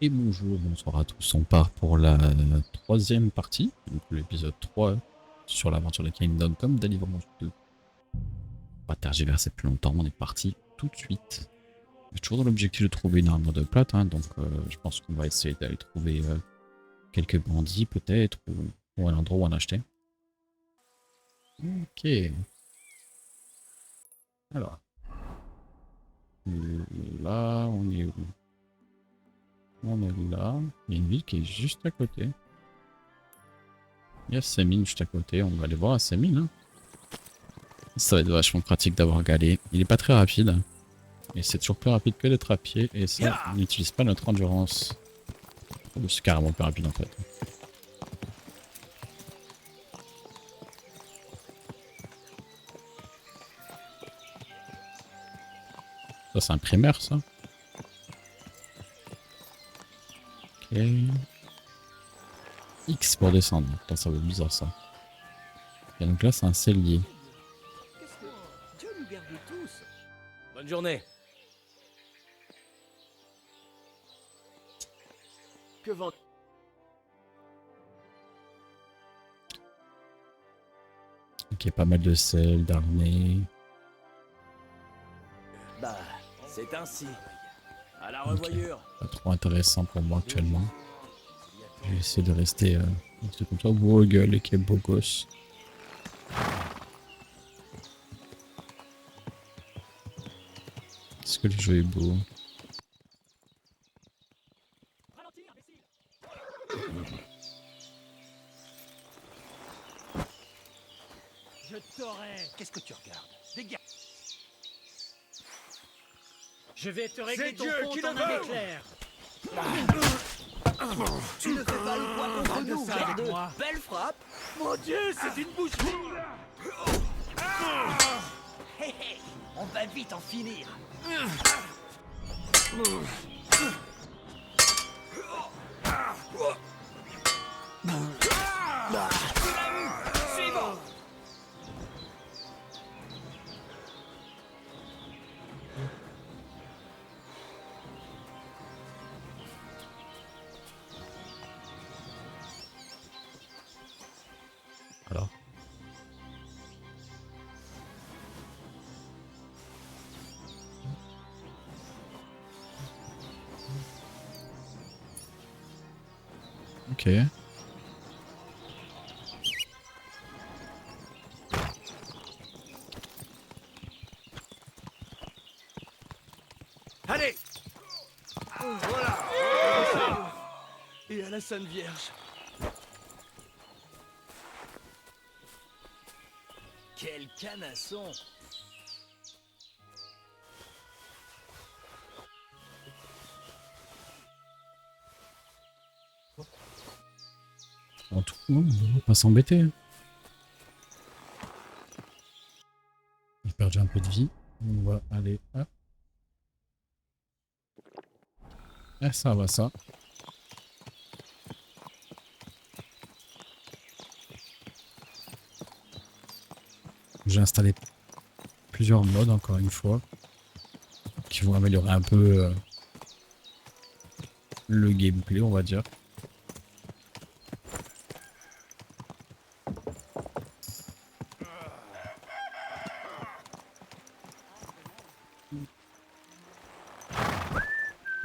Et bonjour, bonsoir à tous. On part pour la troisième partie, donc l'épisode 3 sur l'aventure de Kingdom Come Deliverance 2. On va tergiverser plus longtemps, on est parti tout de suite. J'ai toujours dans l'objectif de trouver une armure de plate, donc je pense qu'on va essayer d'aller trouver quelques bandits peut-être, ou un endroit où en acheter. Ok. Alors. Là, on est où? On est là. Il y a une ville qui est juste à côté. Il y a Sémine juste à côté, on va aller voir à Sémine. Ça va être vachement pratique d'avoir Galé. Il est pas très rapide. Et c'est toujours plus rapide que d'être à pied. Et ça, on n'utilise pas notre endurance. C'est carrément plus rapide en fait. Ça, c'est un primaire, ça. Ok. X pour descendre. Putain, ça va être bizarre, ça. Et donc là, c'est un cellier. Qu'est-ce que... Dieu nous garde tous. Bonne journée. Que vend... Ok, pas mal de sel, d'armée. Bah, c'est ainsi. À la Ok. revoyure. Pas trop intéressant pour moi actuellement. Je vais essayer de rester comme ça. Beau gueule et quel beau gosse. Est-ce que le jeu est beau? Je t'aurai. Qu'est-ce que tu regardes? Dégage. Je vais te régler ton compte en un éclair. Tu ne fais pas le poids contre nous, garde. Moi. Belle frappe. Mon Dieu, c'est une boucherie. Hé hé, on va vite en finir. Suivant. Alors. Ok. Allez. Voilà. Et à la Sainte Vierge. Quel canasson. En tout, on va pas s'embêter. J'ai perdu un peu de vie. On va aller. Hop. Ah, ça va, ça. J'ai installé plusieurs modes, encore une fois, qui vont améliorer un peu le gameplay, on va dire.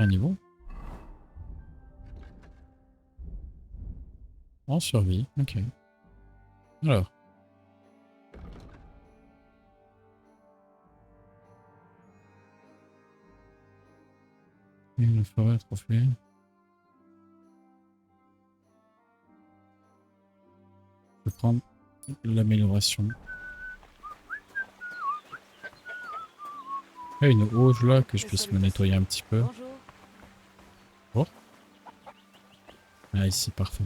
Un niveau. En survie, ok. Alors. Une forêt trophée. Je vais prendre l'amélioration. Il y a une auge là que je puisse me nettoyer un petit peu. Bonjour. Oh. Ah, ici, parfait.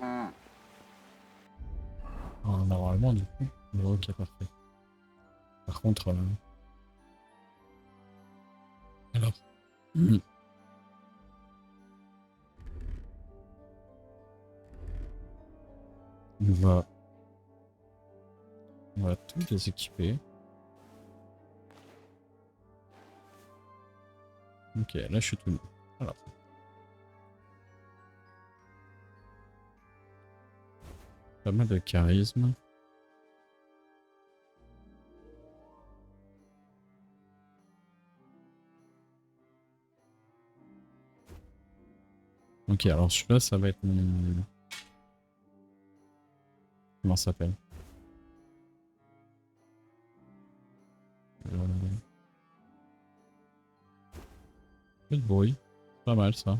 Ah, normalement, du coup. Ok, parfait. Par contre. Alors. On va tout déséquiper. Ok, là je suis tout nu. Alors. Pas mal de charisme. Ok, alors celui-là, ça va être mon... Comment ça s'appelle? Peu de bruit. Pas mal ça.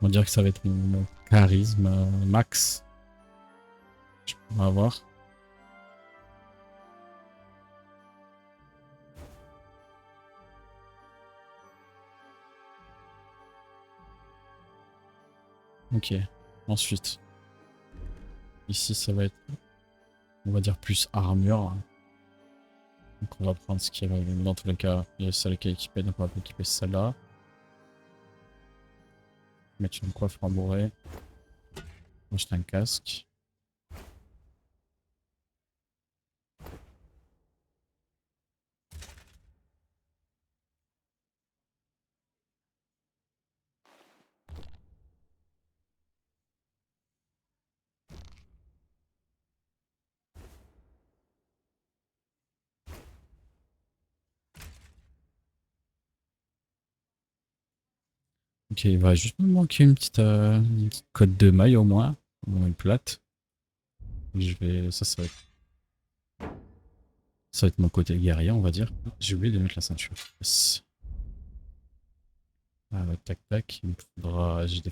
On va dire que ça va être mon charisme max. On va voir. Ok. Ensuite. Ici, ça va être... On va dire plus armure. Donc on va prendre ce qui est... Dans tous les cas, il y a celle qui est équipée. Donc on va équiper celle-là. Mettre une coiffe rembourrée. Acheter un casque. Ok, il va juste me manquer une petite cotte de maille au moins. Ou une plate. Je vais... Ça va être mon côté guerrier, on va dire. J'ai oublié de mettre la ceinture. Yes. Ah, ouais, tac tac. Il me faudra... J'ai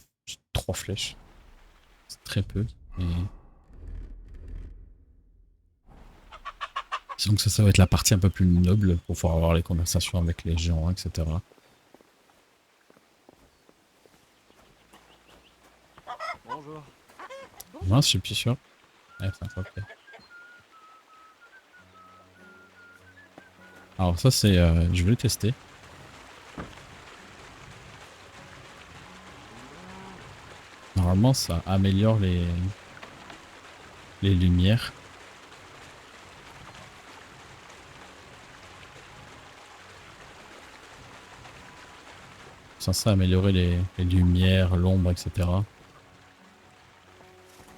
3 flèches. C'est très peu. Et... Donc ça va être la partie un peu plus noble pour pouvoir avoir les conversations avec les gens, etc. Bonjour. Mince, je suis plus sûr. Ouais, c'est un peu. Alors ça c'est... je vais le tester. Normalement ça améliore les lumières. Censé améliorer les lumières, l'ombre, etc.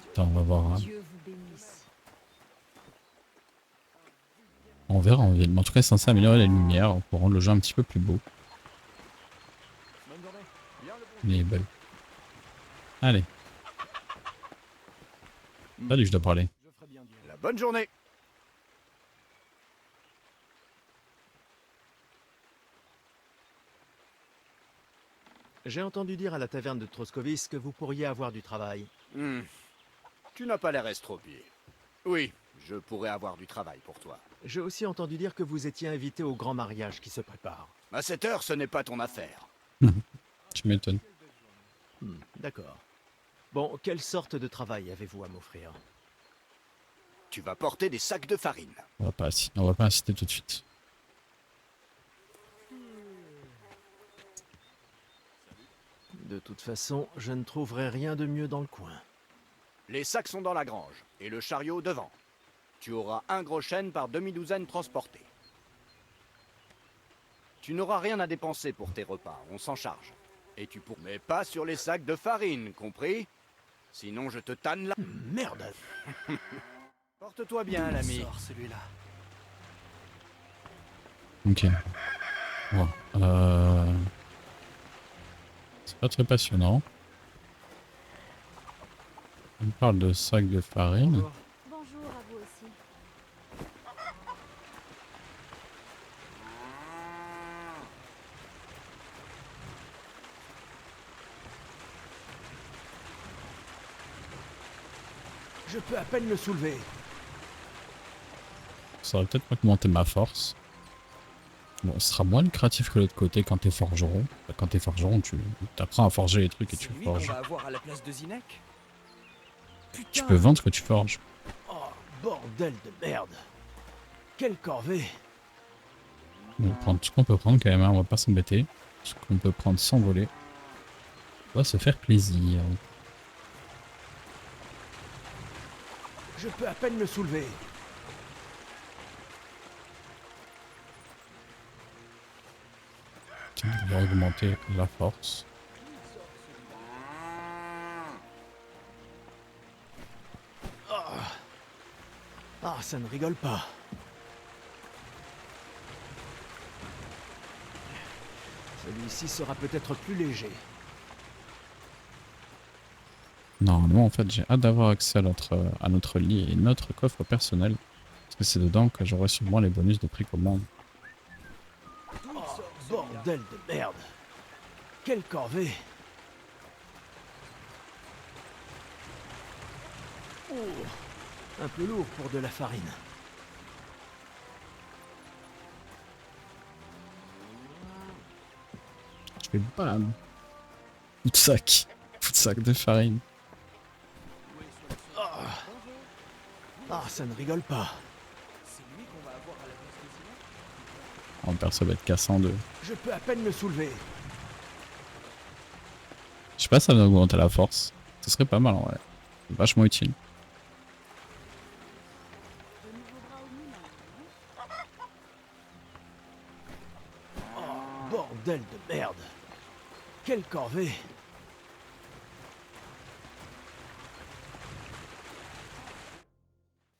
Attends, on va voir. Hein. Dieu vous bénisse. On verra en ville. Mais en tout cas, c'est censé améliorer les lumières pour rendre le jeu un petit peu plus beau. Bonne journée. Bien le Les bugs. Allez. Salut, je dois parler. Je ferai bien dire. La bonne journée. J'ai entendu dire à la taverne de Troscovis que vous pourriez avoir du travail. Tu n'as pas l'air estropié. Oui, je pourrais avoir du travail pour toi. J'ai aussi entendu dire que vous étiez invité au grand mariage qui se prépare. À cette heure, ce n'est pas ton affaire. Tu m'étonnes. D'accord. Bon, quelle sorte de travail avez-vous à m'offrir? Tu vas porter des sacs de farine. On va pas inciter tout de suite. De toute façon, je ne trouverai rien de mieux dans le coin. Les sacs sont dans la grange, et le chariot devant. Tu auras un gros chêne par demi-douzaine transporté. Tu n'auras rien à dépenser pour tes repas, on s'en charge. Et tu pourras... Mais pas sur les sacs de farine, compris? Sinon je te tanne là. Merde! Porte-toi bien, l'ami. Sors celui-là. Ok. Bon. C'est pas très passionnant. On parle de sacs de farine. Bonjour. Bonjour à vous aussi. Je peux à peine le soulever. Ça va peut-être augmenter ma force. Bon, ce sera moins lucratif que l'autre côté quand t'es forgeron. Quand t'es forgeron, tu apprends à forger les trucs et tu forges. avoir à la place de Zinec. Tu peux vendre ce que tu forges. Oh, bordel de merde! Quelle corvée! On va prendre tout ce qu'on peut prendre quand même, hein, on va pas s'embêter. Ce qu'on peut prendre sans voler. On va se faire plaisir. Je peux à peine me soulever. Tiens, on va augmenter la force. Ah, ça ne rigole pas. Celui-ci sera peut-être plus léger. Normalement, en fait, j'ai hâte d'avoir accès à notre lit et notre coffre personnel. Parce que c'est dedans que j'aurai sûrement les bonus de précommande. Oh, bordel de merde. Quelle corvée. Oh, un peu lourd pour de la farine. Je fais bam. Coup de sac de farine. Ah, ça ne rigole pas. On perçoit être cassé en deux. Je peux à peine me soulever. Je sais pas si ça va augmenter la force. Ce serait pas mal en vrai. Vachement utile. De nouveaux bras au moulin. Oh, bordel de merde. Quelle corvée.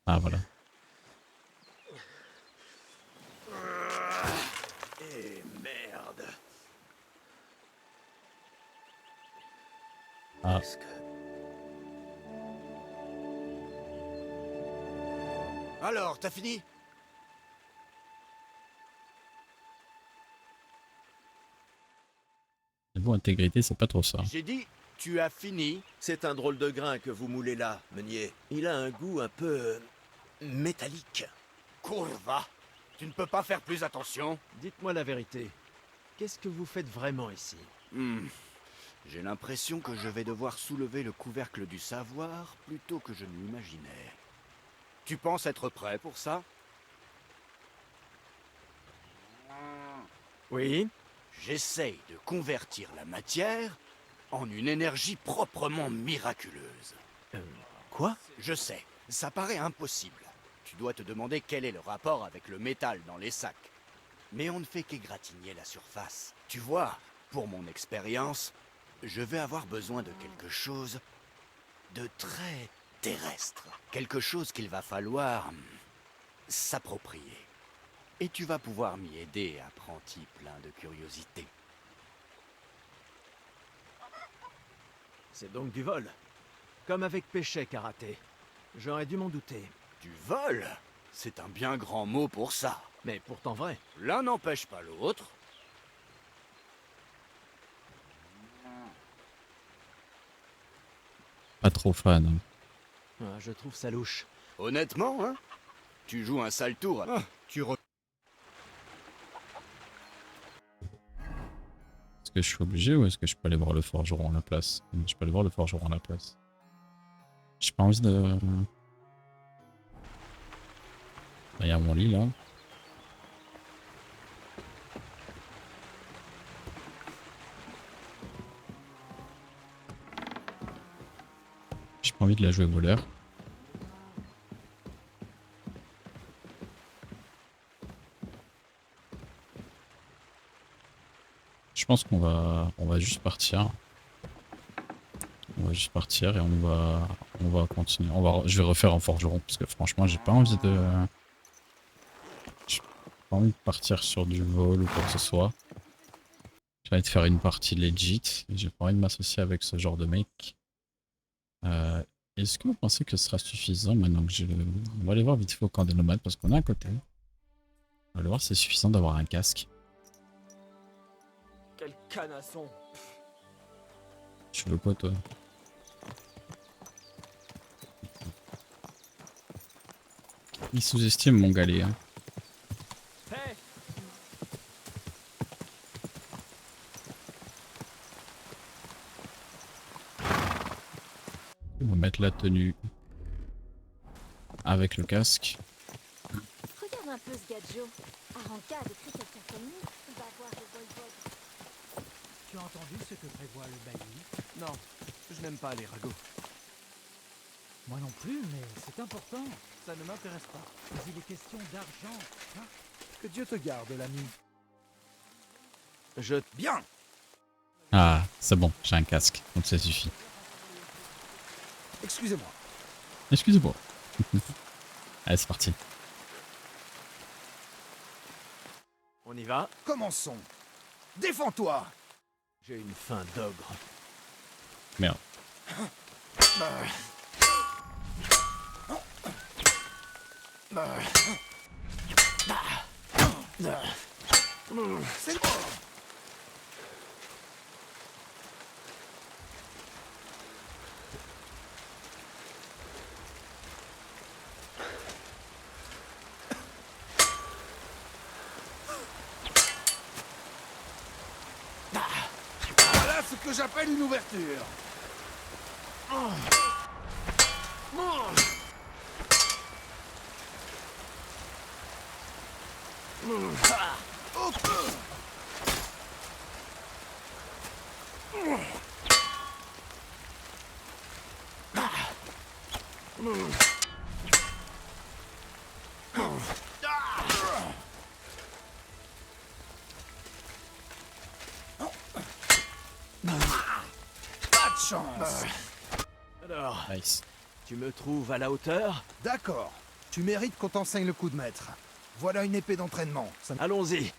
Ah voilà. Eh merde. Ah. Est-ce que... Alors, t'as fini? Niveau intégrité, c'est pas trop ça. J'ai dit, tu as fini? C'est un drôle de grain que vous moulez là, meunier. Il a un goût un peu... métallique. Courva, tu ne peux pas faire plus attention? Dites-moi la vérité. Qu'est-ce que vous faites vraiment ici? J'ai l'impression que je vais devoir soulever le couvercle du savoir plutôt que je ne l'imaginais. Tu penses être prêt pour ça? Oui? J'essaye de convertir la matière en une énergie proprement miraculeuse. Quoi? Je sais, ça paraît impossible. Tu dois te demander quel est le rapport avec le métal dans les sacs. Mais on ne fait qu'égratigner la surface. Tu vois, pour mon expérience, je vais avoir besoin de quelque chose de très terrestre. Quelque chose qu'il va falloir s'approprier. Et tu vas pouvoir m'y aider, apprenti plein de curiosité. C'est donc du vol. Comme avec Péché Karaté. J'aurais dû m'en douter. Du vol? C'est un bien grand mot pour ça. Mais pourtant vrai. L'un n'empêche pas l'autre. Pas trop fan. Hein. Ah, je trouve ça louche. Honnêtement, hein? Tu joues un sale tour. Est-ce que je suis obligé ou est-ce que je peux aller voir le forgeron à la place? Je peux aller voir le forgeron à la place. J'ai pas envie de... Il y a mon lit là. J'ai pas envie de la jouer voleur. Je pense qu'on va juste partir. On va juste partir et on va continuer. Je vais refaire en forgeron parce que franchement j'ai pas envie de partir sur du vol ou quoi que ce soit. J'ai envie de faire une partie legit. J'ai pas envie de m'associer avec ce genre de mec. Est-ce que vous pensez que ce sera suffisant maintenant que on va aller voir vite fait au camp des nomades parce qu'on est à côté. On va aller voir si c'est suffisant d'avoir un casque. Quel canasson. Tu veux quoi toi? Il sous-estime mon galet. Hein. Hey, On va mettre la tenue avec le casque. Regarde un peu ce gadget. Aranka a décrit quelqu'un comme nous. On va voir le voivode. Tu as entendu ce que prévoit le bailli? Non, je n'aime pas les ragots. Moi non plus, mais c'est important. Ça ne m'intéresse pas. Mais il est question d'argent. Hein? Que Dieu te garde, l'ami. Je... Bien. Ah, c'est bon, j'ai un casque, donc ça suffit. Excusez-moi. Excusez-moi. Allez, c'est parti. On y va. Commençons. Défends-toi. J'ai une faim d'ogre. Merde. C'est bon. Voilà ce que j'appelle une ouverture. Oh. Pas de chance. Alors, Nice. tu me trouves à la hauteur? D'accord. Tu mérites qu'on t'enseigne le coup de maître. Voilà une épée d'entraînement. Ça Allons-y.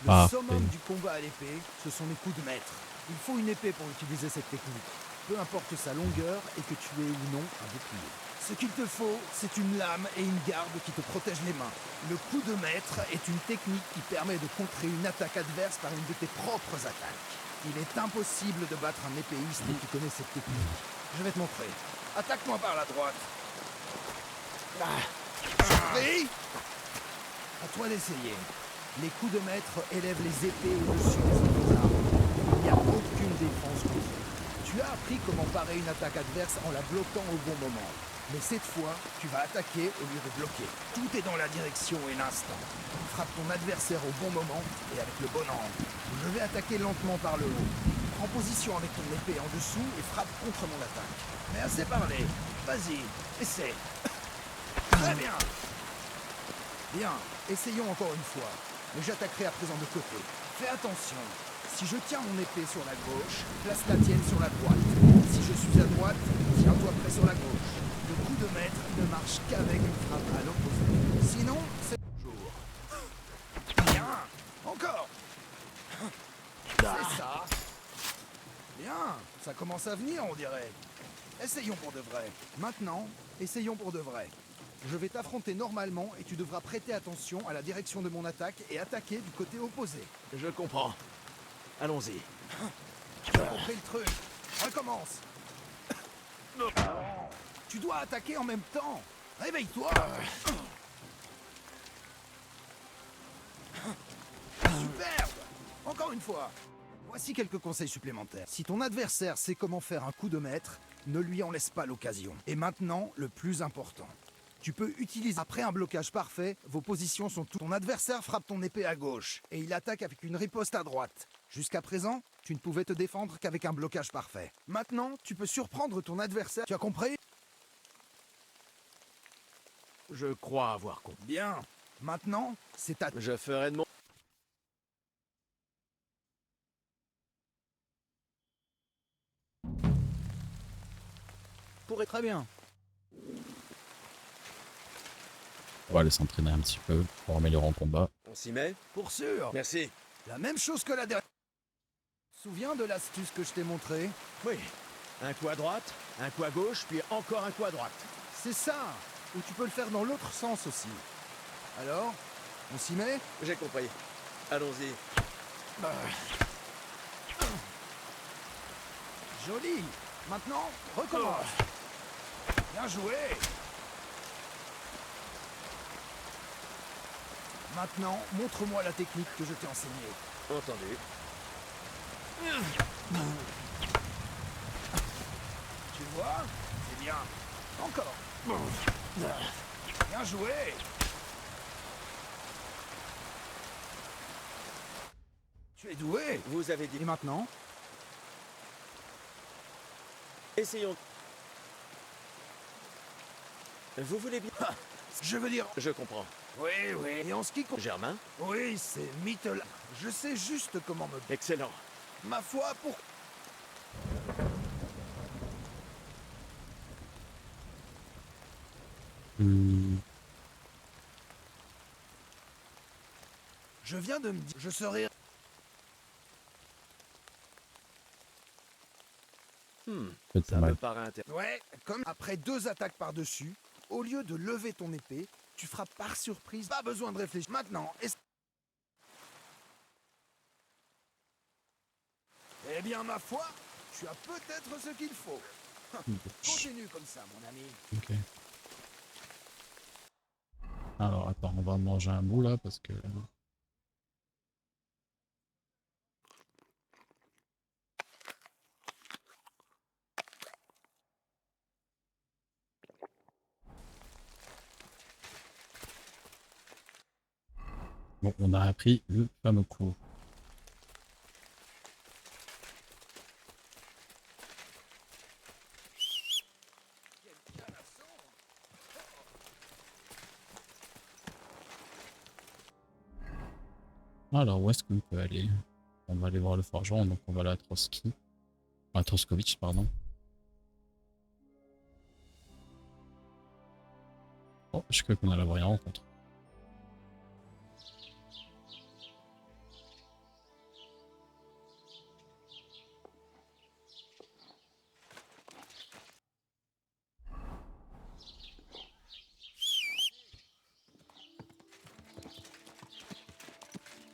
Le Parfait. summum du combat à l'épée, ce sont les coups de maître. Il faut une épée pour utiliser cette technique. Peu importe sa longueur et que tu aies ou non un bouclier. Ce qu'il te faut, c'est une lame et une garde qui te protègent les mains. Le coup de maître est une technique qui permet de contrer une attaque adverse par une de tes propres attaques. Il est impossible de battre un épéiste qui connaît cette technique. Je vais te montrer. Attaque-moi par la droite. Pris. À toi d'essayer. Les coups de maître élèvent les épées au-dessus des autres armes. Il n'y a aucune défense contre eux. Tu as appris comment parer une attaque adverse en la bloquant au bon moment. Mais cette fois, tu vas attaquer au lieu de bloquer. Tout est dans la direction et l'instant. Frappe ton adversaire au bon moment et avec le bon angle. Je vais attaquer lentement par le haut. Prends position avec ton épée en dessous et frappe contre mon attaque. Mais assez parlé. Vas-y, essaie. Très bien. Bien, essayons encore une fois. Mais j'attaquerai à présent de côté. Fais attention. Si je tiens mon épée sur la gauche, place la tienne sur la droite. Si je suis à droite, tiens-toi près sur la gauche. Le coup de maître ne marche qu'avec une frappe à l'opposé. Sinon, c'est toujours. Bien. Encore. C'est ça. Bien. Ça commence à venir, on dirait. Essayons pour de vrai. Maintenant, essayons pour de vrai. Je vais t'affronter normalement et tu devras prêter attention à la direction de mon attaque et attaquer du côté opposé. Je comprends. Allons-y. Tu as compris le truc. Recommence. Tu dois attaquer en même temps. Réveille-toi. Superbe. Encore une fois. Voici quelques conseils supplémentaires. Si ton adversaire sait comment faire un coup de maître, ne lui en laisse pas l'occasion. Et maintenant, le plus important. Tu peux utiliser, après un blocage parfait, vos positions sont toutes. Ton adversaire frappe ton épée à gauche et il attaque avec une riposte à droite. Jusqu'à présent, tu ne pouvais te défendre qu'avec un blocage parfait. Maintenant, tu peux surprendre ton adversaire. Tu as compris? Je crois avoir compris. Bien. Maintenant, c'est à... Je ferai de mon... Pourrait très bien. On va aller s'entraîner un petit peu pour améliorer en combat. On s'y met? Pour sûr. Merci. La même chose que la dernière. Souviens de l'astuce que je t'ai montrée? Oui. Un coup à droite, un coup à gauche, puis encore un coup à droite. C'est ça. Ou tu peux le faire dans l'autre sens aussi. Alors, on s'y met? J'ai compris. Allons-y. Joli. Maintenant, recommence. Bien joué. Maintenant, montre-moi la technique que je t'ai enseignée. Entendu. Tu vois? C'est bien. Encore. Bien joué. Tu es doué. Vous avez dit... Et maintenant? Essayons. Vous voulez bien... Je veux dire... Je comprends. Oui, oui. Et en ce qui compte... Germain? Oui, c'est Mittel. Je sais juste comment me... Excellent. Ma foi, pour... Je viens de me dire... Je serai... Peut-être Ça pas me mal. paraît intéressant. Ouais, comme après 2 attaques par-dessus, au lieu de lever ton épée, tu frappes par surprise. Pas besoin de réfléchir. Maintenant, est-ce... Eh bien, ma foi, tu as peut-être ce qu'il faut. Continue comme ça, mon ami. Ok. Alors attends, on va manger un bout là parce que... Bon, on a appris le fameux coup. Alors, où est-ce qu'on peut aller? On va aller voir le forgeron, donc on va aller à Trotsky. À Troskovitch, pardon. Oh, je crois qu'on a la vraie rencontre.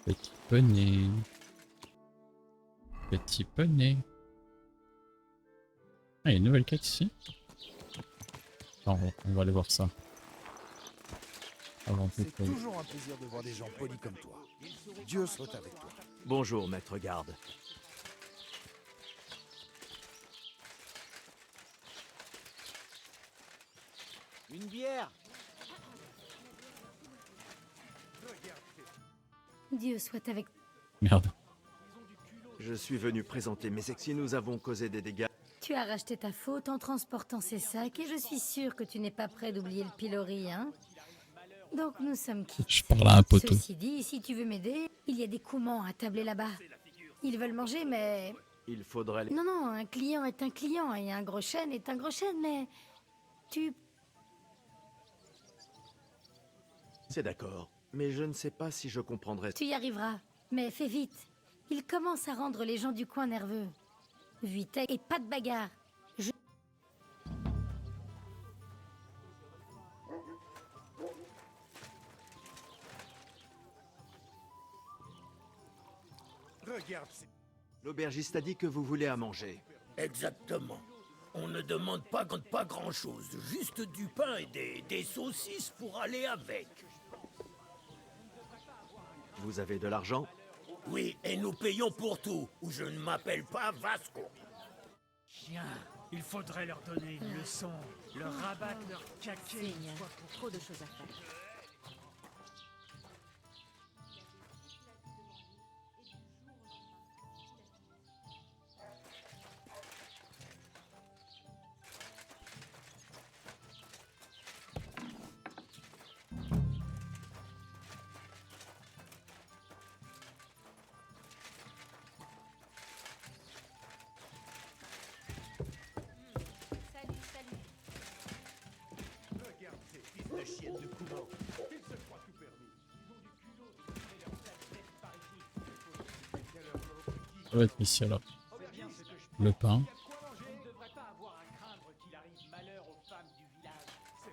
Petit poney. Petit poney. Ah, il y a une nouvelle quête ici. Attends, on va aller voir ça. Avant C'est toute chose. toujours un plaisir de voir des gens polis comme toi. Dieu soit avec toi. Bonjour, maître garde. Une bière. Dieu soit avec... Merde. Je suis venu présenter mes excuses. Nous avons causé des dégâts. Tu as racheté ta faute en transportant ces sacs et je suis sûre que tu n'es pas prêt d'oublier le pilori, hein? Donc nous sommes quittes. Je parle à un poteau. Ceci dit, si tu veux m'aider, il y a des Coumans à tabler là-bas. Ils veulent manger, mais... Il faudrait... Non, non, un client est un client et un gros chêne est un gros chêne, mais... Tu... C'est d'accord. Mais je ne sais pas si je comprendrai... Tu y arriveras. Mais fais vite. Il commence à rendre les gens du coin nerveux. Vite et pas de bagarre. Regarde, L'aubergiste a dit que vous voulez à manger. Exactement. On ne demande pas grand-chose, juste du pain et des saucisses pour aller avec. Vous avez de l'argent? Oui, et nous payons pour tout, ou je ne m'appelle pas Vasco. Chien, il faudrait leur donner une leçon, leur rabattre leur caquet. Seigneur, trop de choses à faire. Ça va être ici alors. Le pain.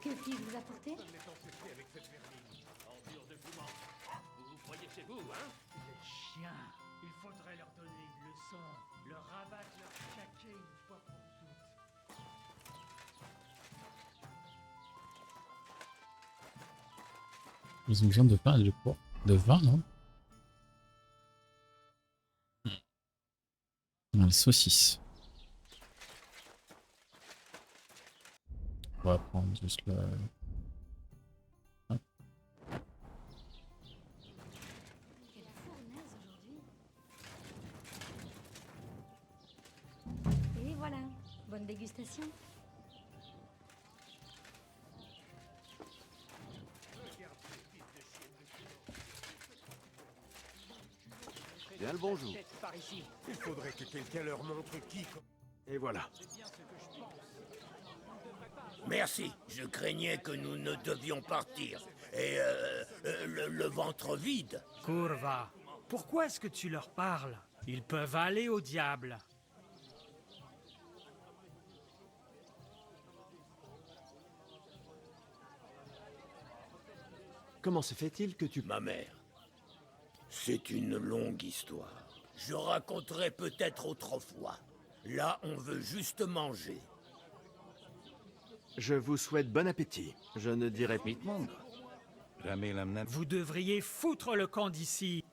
Que puis-je vous apporter? Chien, il faudrait leur donner une leçon, leur rabattre leur caquet une fois pour toutes. Ils ont besoin de pain et de quoi? De vin, non? Les saucisses. On va prendre juste le... Hop. Quelle fournaise aujourd'hui. Et voilà, bonne dégustation. Bien le bonjour. Il faudrait que quelqu'un leur montre qui... Et voilà. Merci. Je craignais que nous ne devions partir. Et le ventre vide. Kurva, pourquoi est-ce que tu leur parles? Ils peuvent aller au diable. Comment se fait-il que tu... Ma mère. C'est une longue histoire. Je raconterai peut-être autrefois. Là, on veut juste manger. Je vous souhaite bon appétit. Je ne dirai pas... Vous devriez foutre le camp d'ici.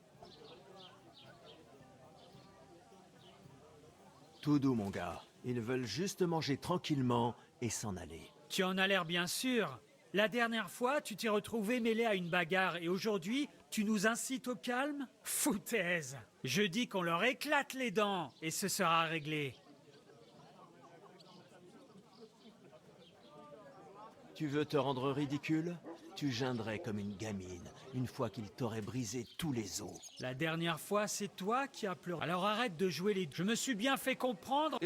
Tout doux, mon gars. Ils veulent juste manger tranquillement et s'en aller. Tu en as l'air bien sûr. La dernière fois, tu t'es retrouvé mêlé à une bagarre et aujourd'hui, tu nous incites au calme? Foutaise! Je dis qu'on leur éclate les dents et ce sera réglé. Tu veux te rendre ridicule? Tu geindrais comme une gamine, une fois qu'il t'aurait brisé tous les os. La dernière fois, c'est toi qui as pleuré. Alors arrête de jouer les... Je me suis bien fait comprendre.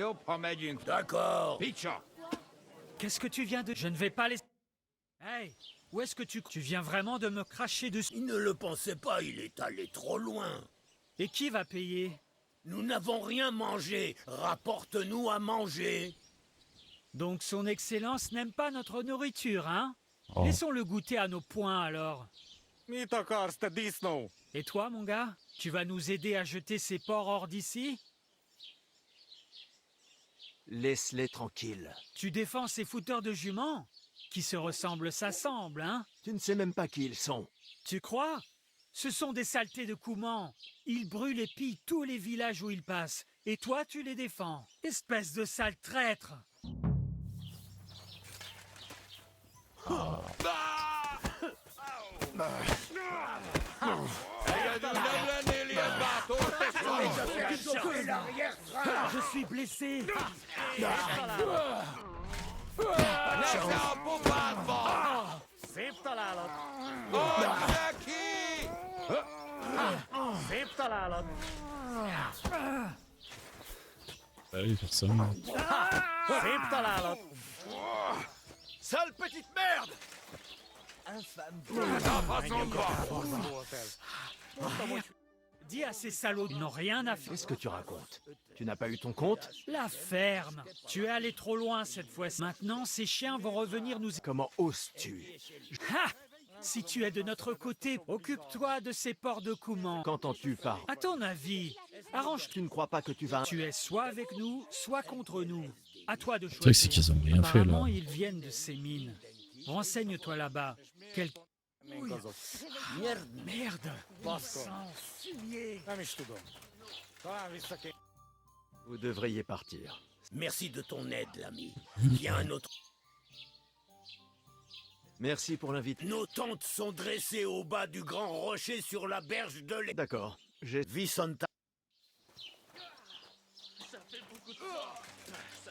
D'accord. Qu'est-ce que tu viens de... Je ne vais pas laisser... Hey, où est-ce que tu viens vraiment de me cracher dessus? Il ne le pensait pas, il est allé trop loin. Et qui va payer? Nous n'avons rien mangé. Rapporte-nous à manger. Donc son excellence n'aime pas notre nourriture, hein? Oh. Laissons-le goûter à nos poings alors. Et toi, mon gars, tu vas nous aider à jeter ces porcs hors d'ici? Laisse-les tranquilles. Tu défends ces fouteurs de juments? Qui se ressemblent s'assemblent, hein? Tu ne sais même pas qui ils sont. Tu crois? Ce sont des saletés de Kouman. Ils brûlent et pillent tous les villages où ils passent. Et toi, tu les défends. Espèce de sale traître! Je suis blessé! Allez, personne. Sale petite merde! Dis à ces salauds, ils n'ont rien à faire. Qu'est-ce que tu racontes? Tu n'as pas eu ton compte? La ferme! Tu es allé trop loin cette fois-ci. Maintenant, ces chiens vont revenir nous... Comment oses-tu? Ha! Si tu es de notre côté, occupe-toi de ces porcs de Kouman. Qu'entends-tu par... À ton avis, arrange-toi. Tu ne crois pas que tu vas... Tu es soit avec nous, soit contre nous. À toi de C'est vrai choisir. que c'est qu'ils ont rien fait là. Apparemment, ils viennent de ces mines. Renseigne-toi là-bas. Quel... Merde! Sang fumier. Vous devriez partir. Merci de ton aide, l'ami. Viens un autre. Merci pour l'invitation. Nos tentes sont dressées au bas du grand rocher sur la berge de l'E... D'accord. J'ai... Vicenta.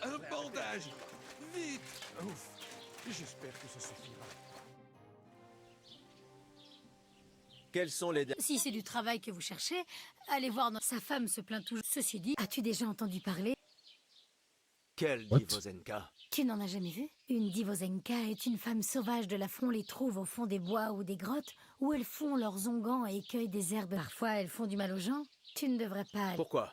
Un bandage! Vite! Ouf! J'espère que ça suffira. Quels sont les... Si c'est du travail que vous cherchez, allez voir. Sa femme se plaint toujours. Ceci dit, as-tu déjà entendu parler? Quel What? Divozenka? Tu n'en as jamais vu? Une Divozenka est une femme sauvage de la faune. On les trouve au fond des bois ou des grottes où elles font leurs onguents et cueillent des herbes. Parfois, elles font du mal aux gens. Tu ne devrais pas aller. Pourquoi?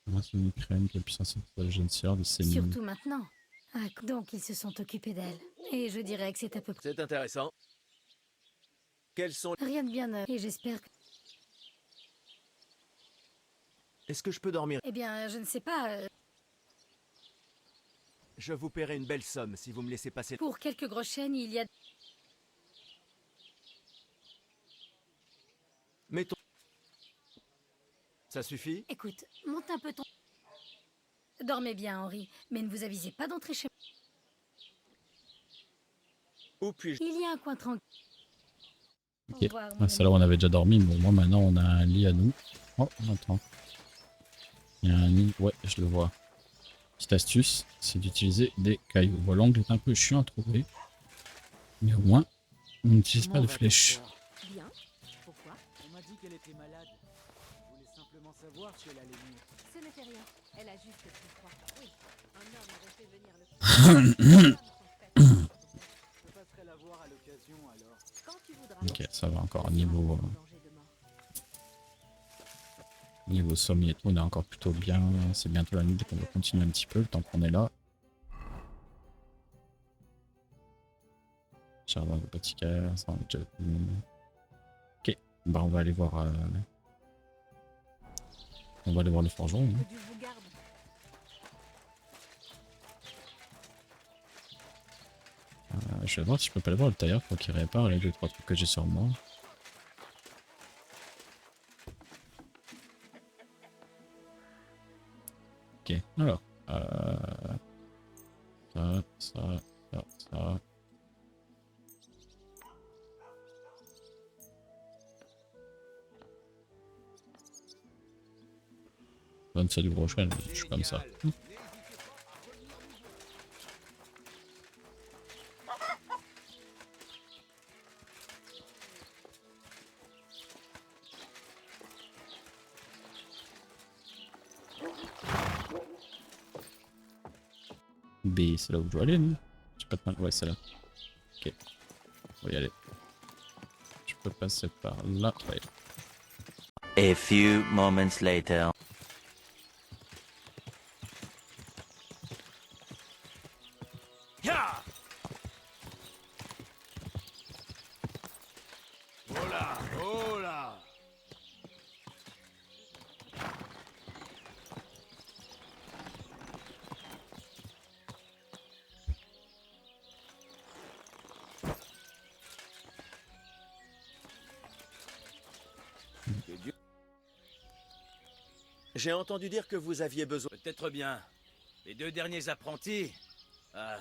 Moi, c'est une Ukraine qui est plus sensible pour la jeune sœur de ces mines. Surtout maintenant. Ah, donc, ils se sont occupés d'elle. Et je dirais que c'est à peu près C'est intéressant. Quels sont... rien de bien neuf. Et j'espère que... Est-ce que je peux dormir? Eh bien, je ne sais pas. Je vous paierai une belle somme si vous me laissez passer... Pour quelques grosses chaînes, il y a... Mettons... Ça suffit? Écoute, monte un peu ton... Dormez bien, Henri, mais ne vous avisez pas d'entrer chez Où puis-je... Il y a un coin tranquille. Ok. Au revoir, mon Ah, ça là, on avait déjà dormi. Bon, moi maintenant, on a un lit à nous. Oh, attends. Il y a un lit. Ouais, je le vois. Petite astuce, c'est d'utiliser des cailloux. Bon, l'angle est un peu chiant à trouver. Mais au moins, on n'utilise pas de flèches. Bien. Pourquoi? On m'a dit qu'elle était malade. Je voulais simplement savoir si elle allait mieux. Ce n'était rien. Elle a juste pris froid. Oui, un homme aurait fait venir le... Je passerai la voir à l'occasion alors. Quand tu voudras. Ok, ça va encore niveau, Danger de mort. niveau sommeil et tout, on est encore plutôt bien. C'est bientôt la nuit, donc on va continuer un petit peu le temps qu'on est là. Jardin de l'apothicaire, ça on a déjà vu. Ok, bah on va aller voir. On va aller voir le forgeron. Hein. Que Dieu vous garde. Je vais voir si je peux pas aller voir le tailleur pour qu'il répare les 2-3 trucs que j'ai sur moi. Ok, alors. Ça. Donne ça du gros cheval, je suis comme ça. B, c'est là où je dois aller, non? J'ai pas de mal. Ouais, c'est là. Ok. On va y aller. Je peux passer par là. Ouais. A few moments later. Ya! Hola, hola! J'ai entendu dire que vous aviez besoin... Peut-être bien. Les 2 derniers apprentis... Ah...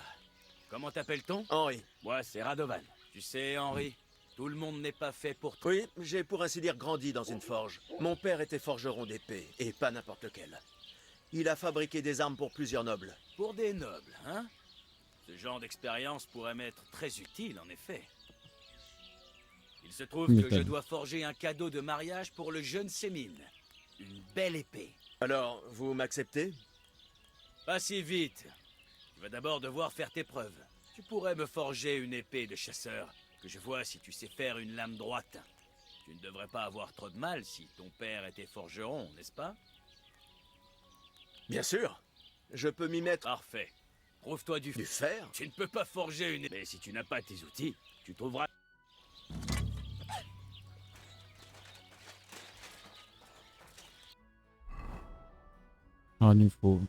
Comment t'appelle-t-on? Henri. Moi, c'est Radovan. Tu sais, Henri, tout le monde n'est pas fait pour toi. Oui, j'ai pour ainsi dire grandi dans une forge. Mon père était forgeron d'épée, et pas n'importe lequel. Il a fabriqué des armes pour plusieurs nobles. Pour des nobles, hein? Ce genre d'expérience pourrait m'être très utile, en effet. Il se trouve que je dois forger un cadeau de mariage pour le jeune Sémine. Une belle épée. Alors, vous m'acceptez? Pas si vite. Tu vas d'abord devoir faire tes preuves. Tu pourrais me forger une épée de chasseur, que je vois si tu sais faire une lame droite. Tu ne devrais pas avoir trop de mal si ton père était forgeron, n'est-ce pas? Bien sûr. Je peux m'y mettre. Parfait. Trouve-toi du fer. Tu ne peux pas forger une épée. Mais si tu n'as pas tes outils, tu trouveras... Ah, il nous faut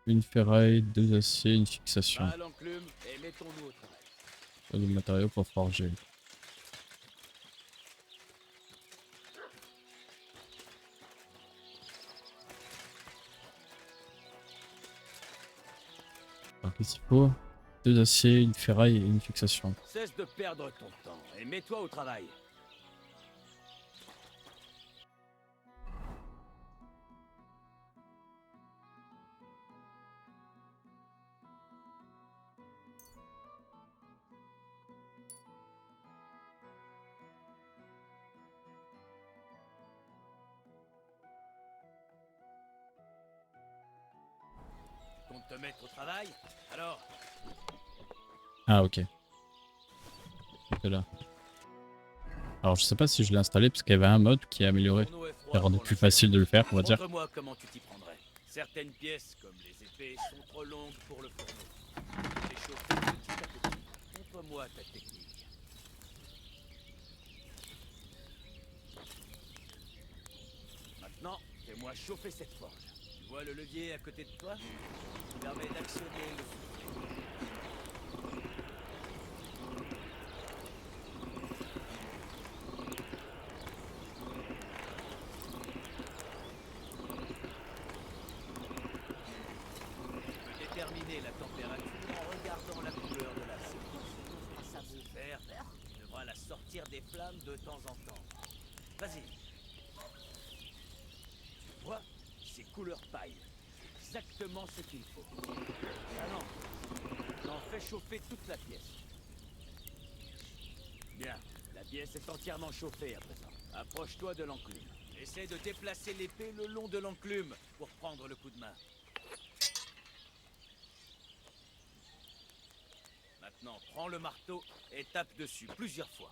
une ferraille, 2 aciers, une fixation. Va à l'enclume et mettons-nous au travail. Pas de matériaux pour forger. Alors qu'est-ce qu'il faut? 2 aciers, une ferraille et une fixation. Cesse de perdre ton temps et mets-toi au travail. Tu comptes te mettre au travail? Alors, Ah ok. C'est là. Alors je sais pas si je l'ai installé parce qu'il y avait un mode qui est amélioré. pour nous est froid Ça rendait pour plus le facile de le faire, on va dire. Montre-moi comment tu t'y prendrais. Certaines pièces, comme les épées, sont trop longues pour le fourneau. Les choses petit à petit. Montre-moi ta technique. Maintenant, fais-moi chauffer cette forge. Tu vois le levier à côté de toi? Il permet d'actionner le feu. Déterminer la température en regardant la couleur de la soupe. Ça vous faire, tu devras la sortir des flammes de temps en temps. Vas-y. Tu vois, c'est couleur paille. Exactement ce qu'il faut. Ah non, j'en fais chauffer toute la pièce. Bien, la La pièce est entièrement chauffée à présent. Approche-toi de l'enclume. Essaie de déplacer l'épée le long de l'enclume pour prendre le coup de main. Maintenant, prends le marteau et tape dessus plusieurs fois.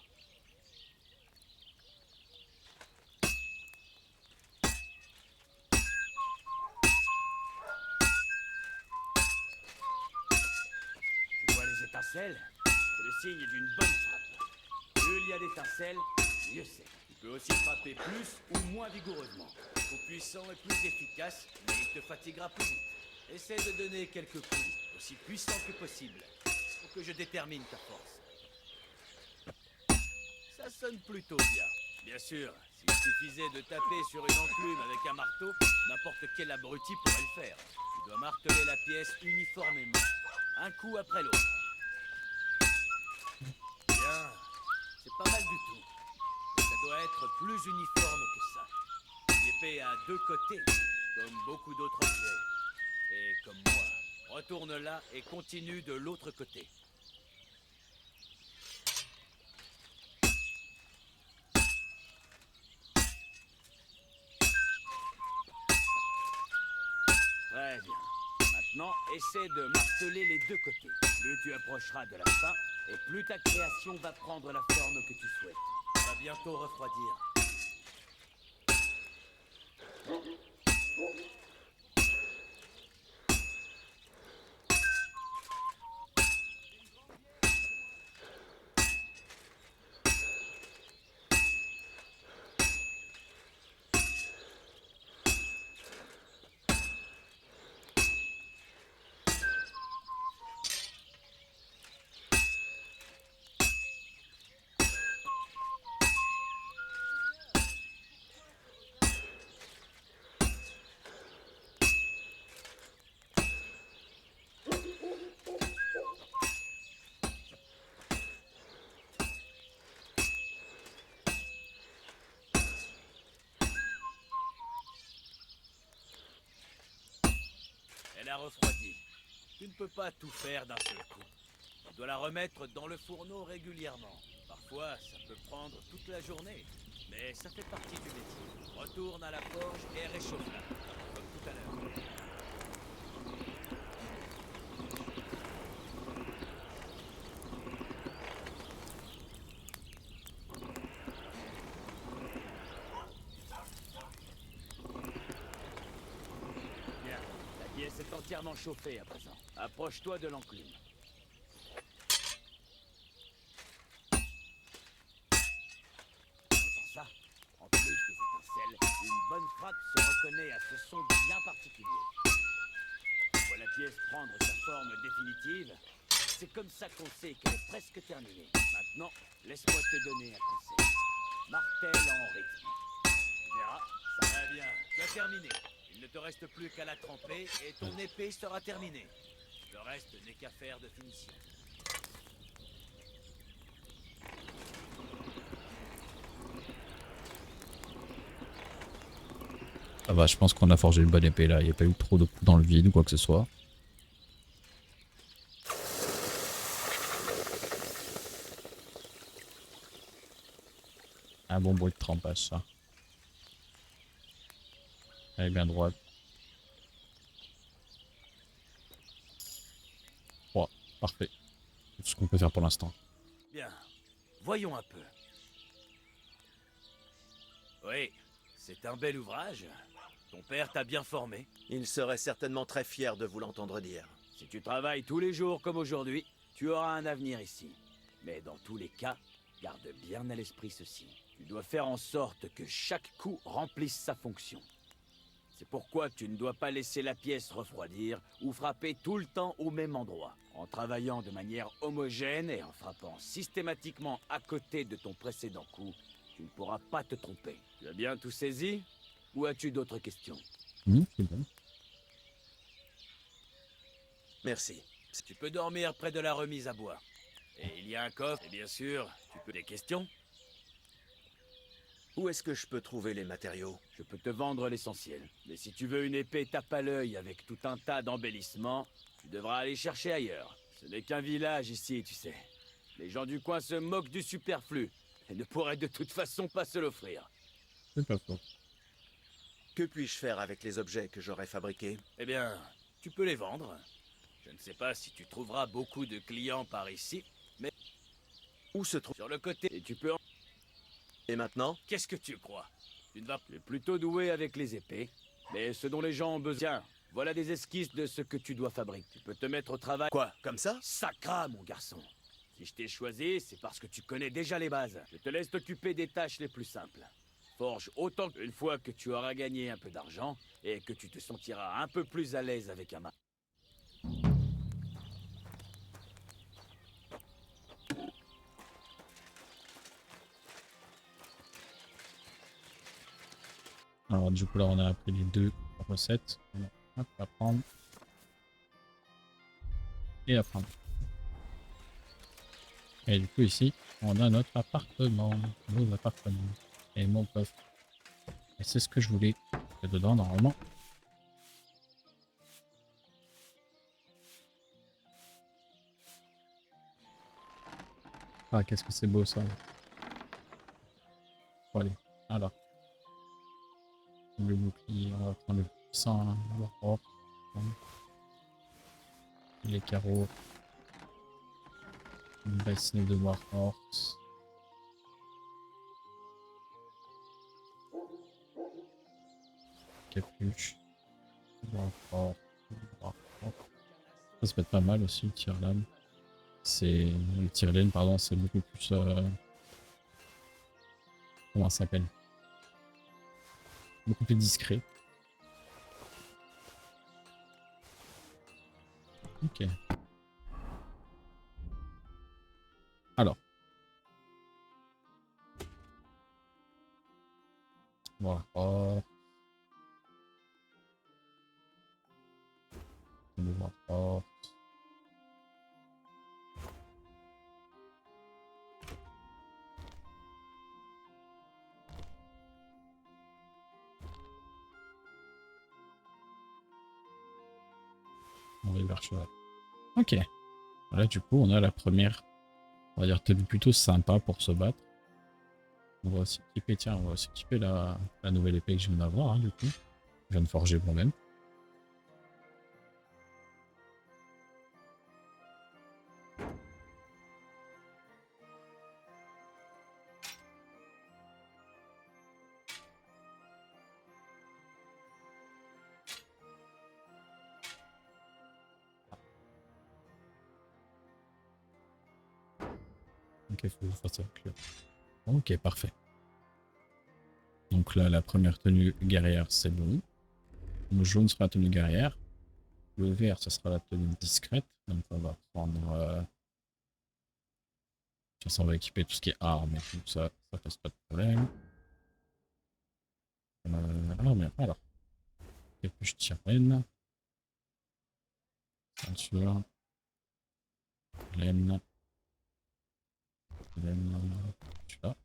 Tu vois les étincelles? C'est le signe d'une bonne frappe. Plus il y a d'étincelles, mieux c'est. Tu peux aussi frapper plus ou moins vigoureusement. Coup puissant et plus efficace, mais il te fatiguera plus vite. Essaie de donner quelques coups, aussi puissants que possible, pour que je détermine ta force. Ça sonne plutôt bien. Bien sûr, s'il suffisait de taper sur une enclume avec un marteau, n'importe quel abruti pourrait le faire. Tu dois marteler la pièce uniformément, un coup après l'autre. Bien, c'est pas mal du tout. Mais ça doit être plus uniforme que ça. L'épée a deux côtés, comme beaucoup d'autres objets. Et comme moi, retourne là et continue de l'autre côté. Très bien. Maintenant, essaie de marteler les deux côtés. Plus tu approcheras de la fin, et plus ta création va prendre la forme que tu souhaites. Ça va bientôt refroidir. Elle a refroidi. Tu ne peux pas tout faire d'un seul coup. Tu dois la remettre dans le fourneau régulièrement. Parfois, ça peut prendre toute la journée. Mais ça fait partie du métier. Retourne à la forge et réchauffe-la. Comme tout à l'heure. Bien. La pièce est entièrement chauffée à présent. Approche-toi de l'enclume. Entends ça? En plus des étincelles, une bonne frappe se reconnaît à ce son bien particulier. Vois la pièce prendre sa forme définitive. C'est comme ça qu'on sait qu'elle est presque terminée. Maintenant, laisse-moi te donner un conseil. Martèle en rythme. Tu verras, ça va bien. Tu as terminé. Il ne te reste plus qu'à la tremper et ton épée sera terminée. Le reste n'est qu'affaire de finition. Ça va, je pense qu'on a forgé une bonne épée là. Il n'y a pas eu trop de coups dans le vide ou quoi que ce soit. Un bon bruit de trempage, ça. Elle est bien droite. 3. Parfait. C'est tout ce qu'on peut faire pour l'instant. Bien. Voyons un peu. Oui, c'est un bel ouvrage. Ton père t'a bien formé. Il serait certainement très fier de vous l'entendre dire. Si tu travailles tous les jours comme aujourd'hui, tu auras un avenir ici. Mais dans tous les cas, garde bien à l'esprit ceci. Tu dois faire en sorte que chaque coup remplisse sa fonction. C'est pourquoi tu ne dois pas laisser la pièce refroidir ou frapper tout le temps au même endroit. En travaillant de manière homogène et en frappant systématiquement à côté de ton précédent coup, tu ne pourras pas te tromper. Tu as bien tout saisi? Ou as-tu d'autres questions? C'est bon. Merci. Tu peux dormir près de la remise à bois. Et il y a un coffre, et bien sûr, tu peux... Des questions? Où est-ce que je peux trouver les matériaux? Je peux te vendre l'essentiel. Mais si tu veux une épée tape à l'œil avec tout un tas d'embellissements, tu devras aller chercher ailleurs. Ce n'est qu'un village ici, tu sais. Les gens du coin se moquent du superflu. Elle ne pourrait de toute façon pas se l'offrir. C'est pas faux. Que puis-je faire avec les objets que j'aurais fabriqués? Eh bien, tu peux les vendre. Je ne sais pas si tu trouveras beaucoup de clients par ici, mais Où se trouve... sur le côté, et tu peux en... Et maintenant? Qu'est-ce que tu crois? Tu ne vas plus plutôt doué avec les épées, mais ce dont les gens ont besoin... Tiens, voilà des esquisses de ce que tu dois fabriquer. Tu peux te mettre au travail... Quoi? Comme ça? Sacra, mon garçon. Si je t'ai choisi, c'est parce que tu connais déjà les bases. Je te laisse t'occuper des tâches les plus simples. Forge autant qu'une fois que tu auras gagné un peu d'argent et que tu te sentiras un peu plus à l'aise avec un marteau. Alors du coup là on a appris les deux recettes. Alors, hop, à prendre. Et à prendre. Et du coup ici, on a notre appartement. Nos appartements. Et mon coffre. Et c'est ce que je voulais. Et dedans normalement. Ah qu'est-ce que c'est beau ça. Bon allez, alors. Le bouclier, on va prendre le sang, les carreaux, une bassine de Warhorse. Capuche, Warhorse. Ça peut être pas mal aussi, le tire-lame. C'est le tire-laine, pardon, c'est beaucoup plus. Comment ça s'appelle? Beaucoup plus discret. Ok. Alors. Voilà. Oh. Oh. On va vers cheval. Ok. Voilà, du coup, on a la première, on va dire, tenue plutôt sympa pour se battre. On va aussi équiper, tiens, on va aussi équiper la nouvelle épée que je viens d'avoir, hein, du coup. Je viens de forger moi-même. Ok, faut que je fasse ça avec le... Ok, parfait. Donc là, la première tenue guerrière, c'est bon. Le jaune sera la tenue guerrière. Le vert, ce sera la tenue discrète. Donc on va prendre... De toute façon, on va équiper tout ce qui est armes et tout ça. Ça pose pas de problème. Ah mais alors. Capuche tire-laine. Ceinture. Laine. Laine. Celui-là.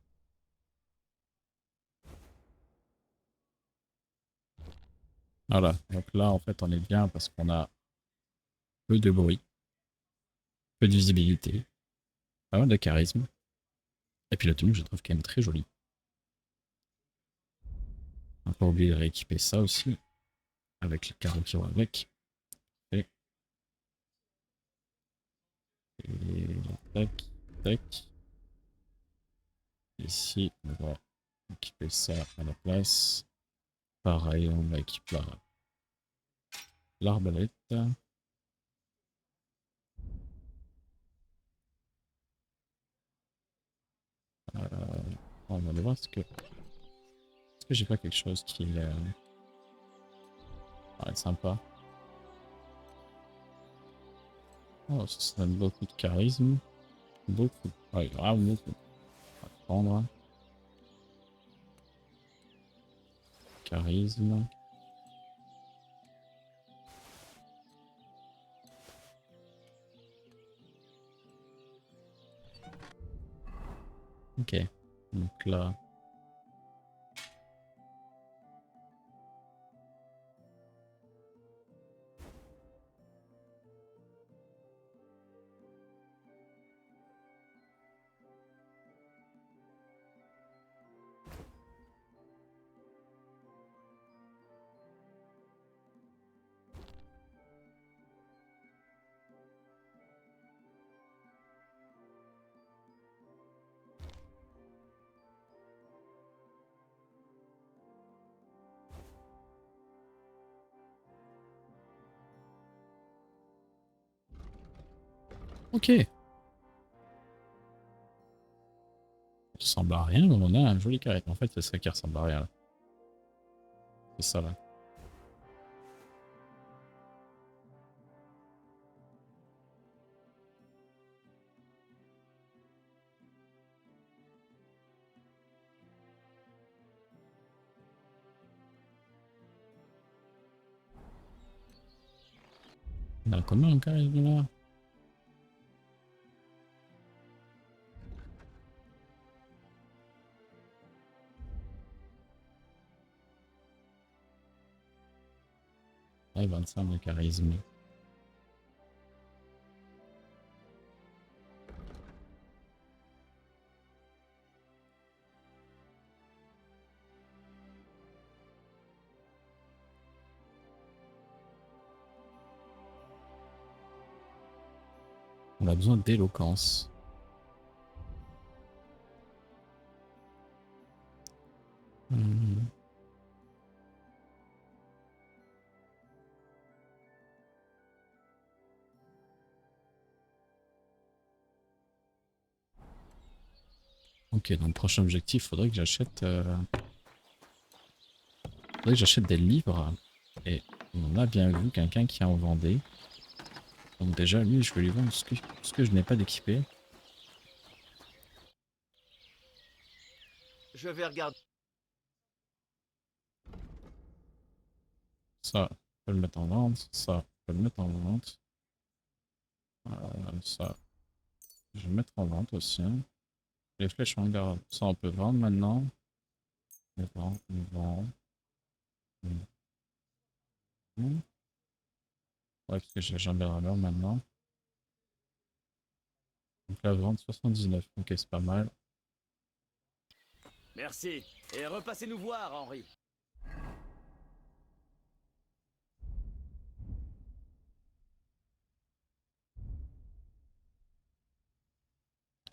Voilà. Donc là, en fait, on est bien parce qu'on a peu de bruit. Peu de visibilité. Pas mal de charisme. Et puis la tenue, je la trouve quand même très jolie. On va pas oublier de rééquiper ça aussi. Avec les carreaux qui vont avec. Et tac, tac. Ici, on va équiper ça à la place. Pareil, on va équiper l'arbalète. On va aller voir est-ce que j'ai pas quelque chose qui est sympa. Oh, ça donne beaucoup de charisme. Beaucoup. Ouais, vraiment beaucoup. On va prendre. Charisme. Ok. Donc là. Ok. Ça ressemble à rien, mais on a un joli carré. En fait, c'est ça qui ressemble à rien là. C'est ça là. On a combien un carré là? Ouais, 25 de charisme. On a besoin d'éloquence. Ok, donc prochain objectif, faudrait que j'achète des livres. Et on a bien vu quelqu'un qui en vendait. Donc déjà, lui, je vais lui vendre ce que je n'ai pas d'équipé. Je vais regarder. Ça, je peux le mettre en vente. Ça, je peux le mettre en vente. Ça, je vais le mettre en vente aussi. Les flèches en garde, ça on peut vendre maintenant. On vend, on vend. Ouais, parce que j'ai jamais rameur maintenant. Donc la vente 79, ok c'est pas mal. Merci. Et repassez nous voir, Henri.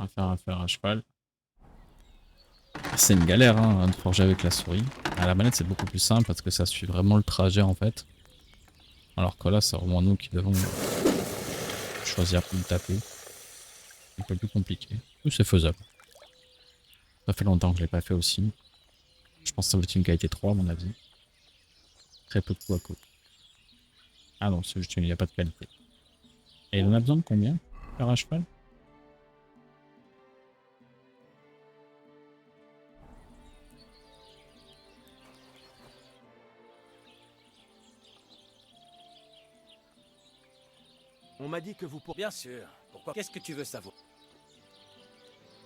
On va faire un fer à cheval. C'est une galère hein, de forger avec la souris. À la manette c'est beaucoup plus simple parce que ça suit vraiment le trajet en fait. Alors que là c'est vraiment nous qui devons choisir où le taper. Un peu plus compliqué. Mais c'est faisable. Ça fait longtemps que je l'ai pas fait aussi. Je pense que ça va être une qualité 3 à mon avis. Très peu de coup à coup. Ah non, c'est juste il n'y a pas de qualité. Et il en a besoin de combien? Fer à cheval? On m'a dit que vous pourriez... Bien sûr. Pourquoi? Qu'est-ce que tu veux savoir?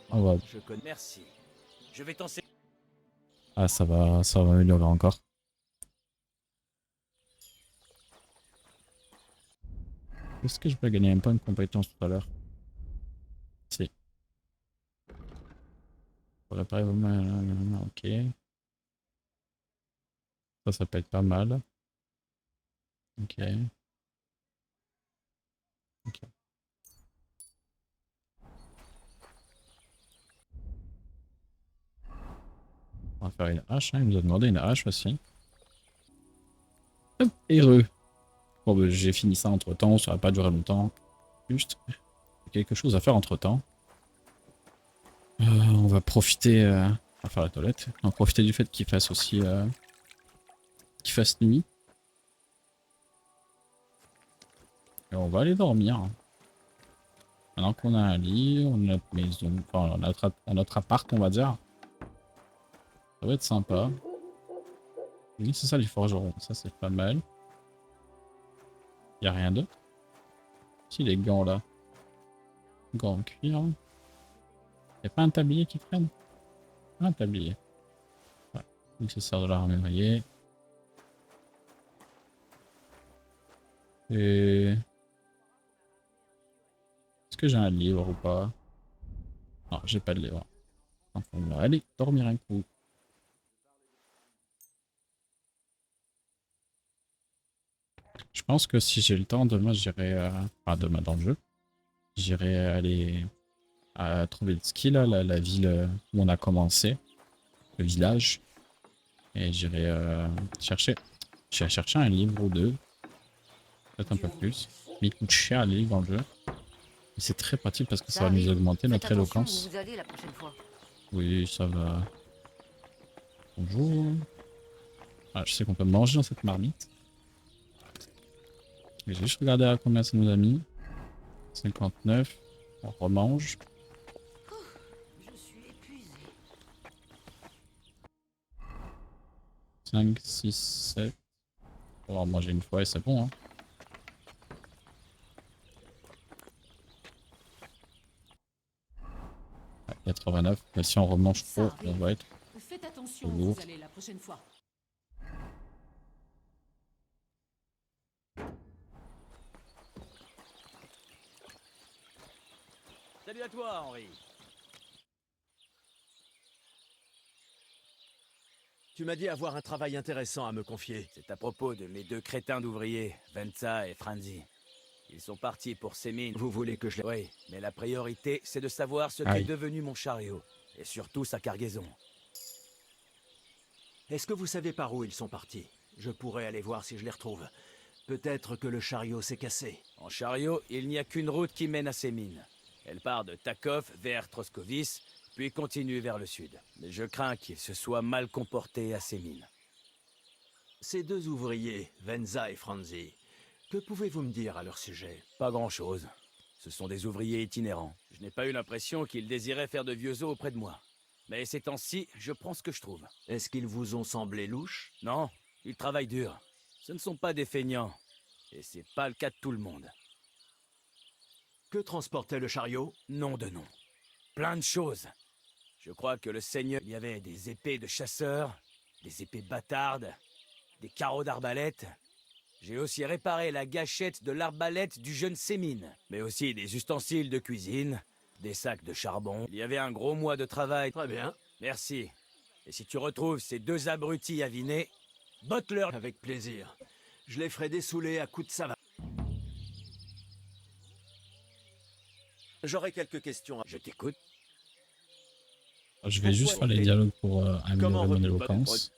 On va... Je connais. Merci. Je vais t'en... Ah ça va améliorer encore. Est-ce que je peux gagner un point de compétence tout à l'heure? Si. Pour réparer vos mains, ok. Ça peut être pas mal. Ok. Ok. On va faire une hache, hein. Il nous a demandé une hache aussi. Hop, heureux. Bon, bah, j'ai fini ça entre temps, ça va pas durer longtemps. Juste quelque chose à faire entre temps. On va profiter. On va faire la toilette. On va profiter du fait qu'il fasse aussi. Qu'il fasse nuit. Et on va aller dormir. Maintenant qu'on a un lit, on a notre maison, enfin notre appart, on va dire. Ça va être sympa. Oui, c'est ça les forgerons, ça c'est pas mal. Y a rien d'autre? Si les gants là. Gants en cuir. Y'a pas un tablier qui traîne? Un tablier. Ouais. Nécessaire de la remémoyer. Et... Est-ce que j'ai un livre ou pas? Non, j'ai pas de livre. Enfin, on va aller dormir un coup. Je pense que si j'ai le temps, demain j'irai... Enfin, demain dans le jeu. J'irai aller... trouver le ski là, la ville où on a commencé. Le village. Et j'irai chercher... J'irai chercher un livre ou deux. Peut-être un peu plus. Mais il coûte cher les livres dans le jeu. C'est très pratique parce que ça va nous augmenter notre éloquence. Vous allez la prochaine fois. Oui, ça va. Bonjour. Ah, je sais qu'on peut manger dans cette marmite. J'ai juste regardé à combien ça nous a mis. 59. On remange. Je suis épuisé. 5, 6, 7. On va en manger une fois et c'est bon. Hein. Ouais, 89. Mais si on remange trop, on va être Faites attention, lourd. vous allez la prochaine fois. Salut à toi, Henri. Tu m'as dit avoir un travail intéressant à me confier. C'est à propos de mes deux crétins d'ouvriers, Venza et Franzi. Ils sont partis pour ces mines. Vous voulez que je les... Oui, mais la priorité, c'est de savoir ce qu'est devenu mon chariot. Et surtout sa cargaison. Est-ce que vous savez par où ils sont partis? Je pourrais aller voir si je les retrouve. Peut-être que le chariot s'est cassé. En chariot, il n'y a qu'une route qui mène à ces mines. Elle part de Takov vers Troskovis, puis continue vers le sud. Mais je crains qu'ils se soient mal comportés à ces mines. Ces deux ouvriers, Venza et Franzi, que pouvez-vous me dire à leur sujet? Pas grand-chose. Ce sont des ouvriers itinérants. Je n'ai pas eu l'impression qu'ils désiraient faire de vieux os auprès de moi. Mais ces temps-ci, je prends ce que je trouve. Est-ce qu'ils vous ont semblé louches? Non, ils travaillent dur. Ce ne sont pas des feignants. Et c'est pas le cas de tout le monde. Que transportait le chariot? Nom de nom. Plein de choses. Je crois que le seigneur... Il y avait des épées de chasseurs, des épées bâtardes, des carreaux d'arbalète. J'ai aussi réparé la gâchette de l'arbalète du jeune Sémine, mais aussi des ustensiles de cuisine, des sacs de charbon. Il y avait un gros mois de travail. Très bien. Merci. Et si tu retrouves ces deux abrutis avinés, botte-leur. Avec plaisir. Je les ferai dessouler à coups de savate. J'aurais quelques questions. Je t'écoute. Je vais juste faire les dialogues pour améliorer mon éloquence.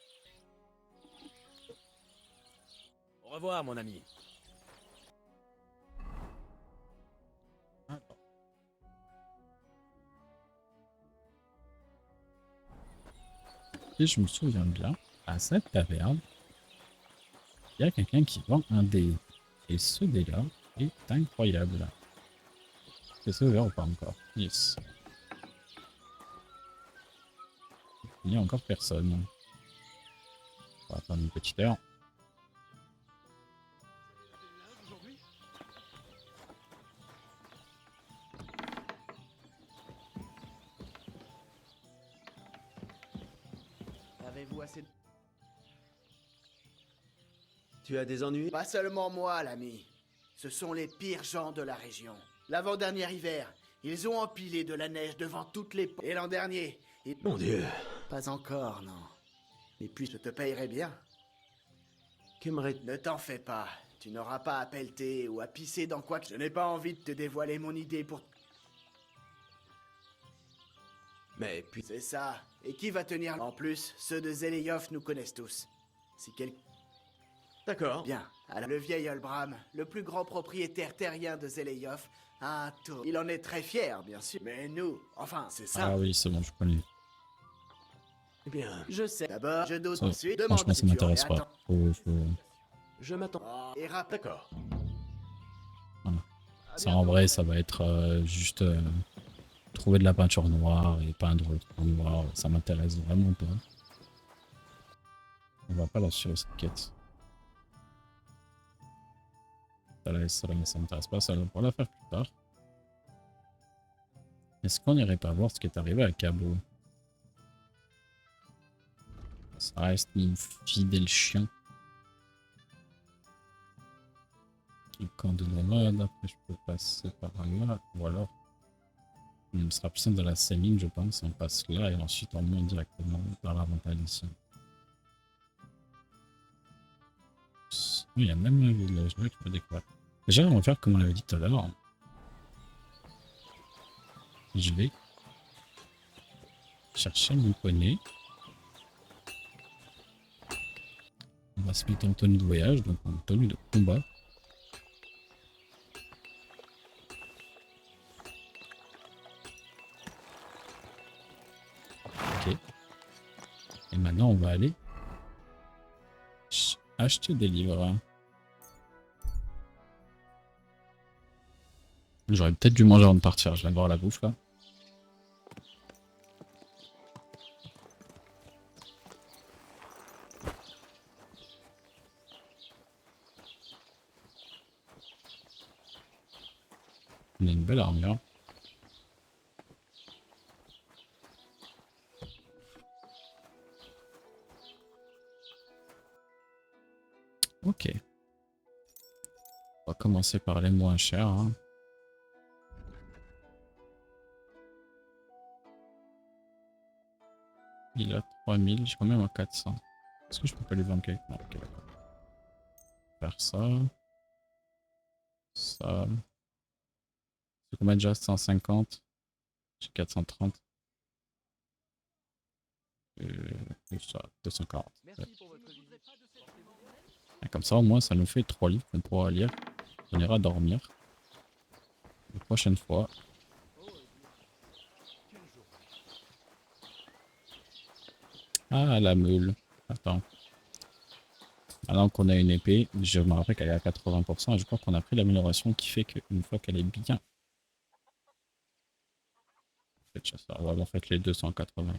Au revoir, mon ami. Et je me souviens bien, à cette taverne, il y a quelqu'un qui vend un dé. Et ce dé-là est incroyable. C'est ouvert ou pas encore? Yes. Il n'y a encore personne. On va attendre une petite heure. Avez-vous assez de... Tu as des ennuis? Pas seulement moi, l'ami. Ce sont les pires gens de la région. L'avant-dernier hiver, ils ont empilé de la neige devant toutes les... Et l'an dernier... Mon Dieu. Pas encore, non. Et puis, je te payerai bien. Qu'aimerais-tu? Ne t'en fais pas. Tu n'auras pas à pelleter ou à pisser dans quoi que... Je n'ai pas envie de te dévoiler mon idée pour... Mais puis... C'est ça. Et qui va tenir... En plus, ceux de Zeleyov nous connaissent tous. Si quelqu'un... D'accord. Bien. Alors, le vieil Olbram, le plus grand propriétaire terrien de Zeleyov, a un tour. Il en est très fier, bien sûr. Mais nous, enfin, c'est ça. Ah oui, c'est bon, je connais. Eh bien... Je sais. D'abord, je doute Ça, ensuite. franchement, ça m'intéresse pas. Je m'attends. Et rappelle. D'accord. Voilà. Ça, en vrai, ça va être juste trouver de la peinture noire et peindre le truc noir. Ça m'intéresse vraiment pas. On va pas la suivre cette quête. Ça m'intéresse pas, ça on va la faire plus tard. Est-ce qu'on n'irait pas voir ce qui est arrivé à Cabo? Ça reste mon fidèle chien. Le camp de nomade, après je peux passer par là, ou alors on sera plus simple dans la Sémine, je pense, on passe là et ensuite on monte directement vers la montagne ici. Il y a même un village là que je peux découvrir. Déjà, on va faire comme on l'avait dit tout à l'heure. Je vais chercher mon poney. On va se mettre en tenue de voyage, donc en tenue de combat. Et maintenant, on va aller acheter des livres. J'aurais peut-être dû manger avant de partir. Je viens de voir la bouffe là. On a une belle armure. Ok. On va commencer par les moins chers. Hein. Il a 3000, j'ai quand même à 400. Est-ce que je peux pas lui vendre quelque chose? Ok, d'accord. Faire ça. Ça. C'est combien déjà? 150. J'ai 430. Et ça, 240. Ouais. Et comme ça, au moins, ça nous fait 3 livres qu'on pourra lire. On ira dormir. La prochaine fois. Ah, la meule. Attends. Maintenant qu'on a une épée, je me rappelle qu'elle est à 80% et je crois qu'on a pris l'amélioration qui fait qu'une fois qu'elle est bien... On va en fait les 280.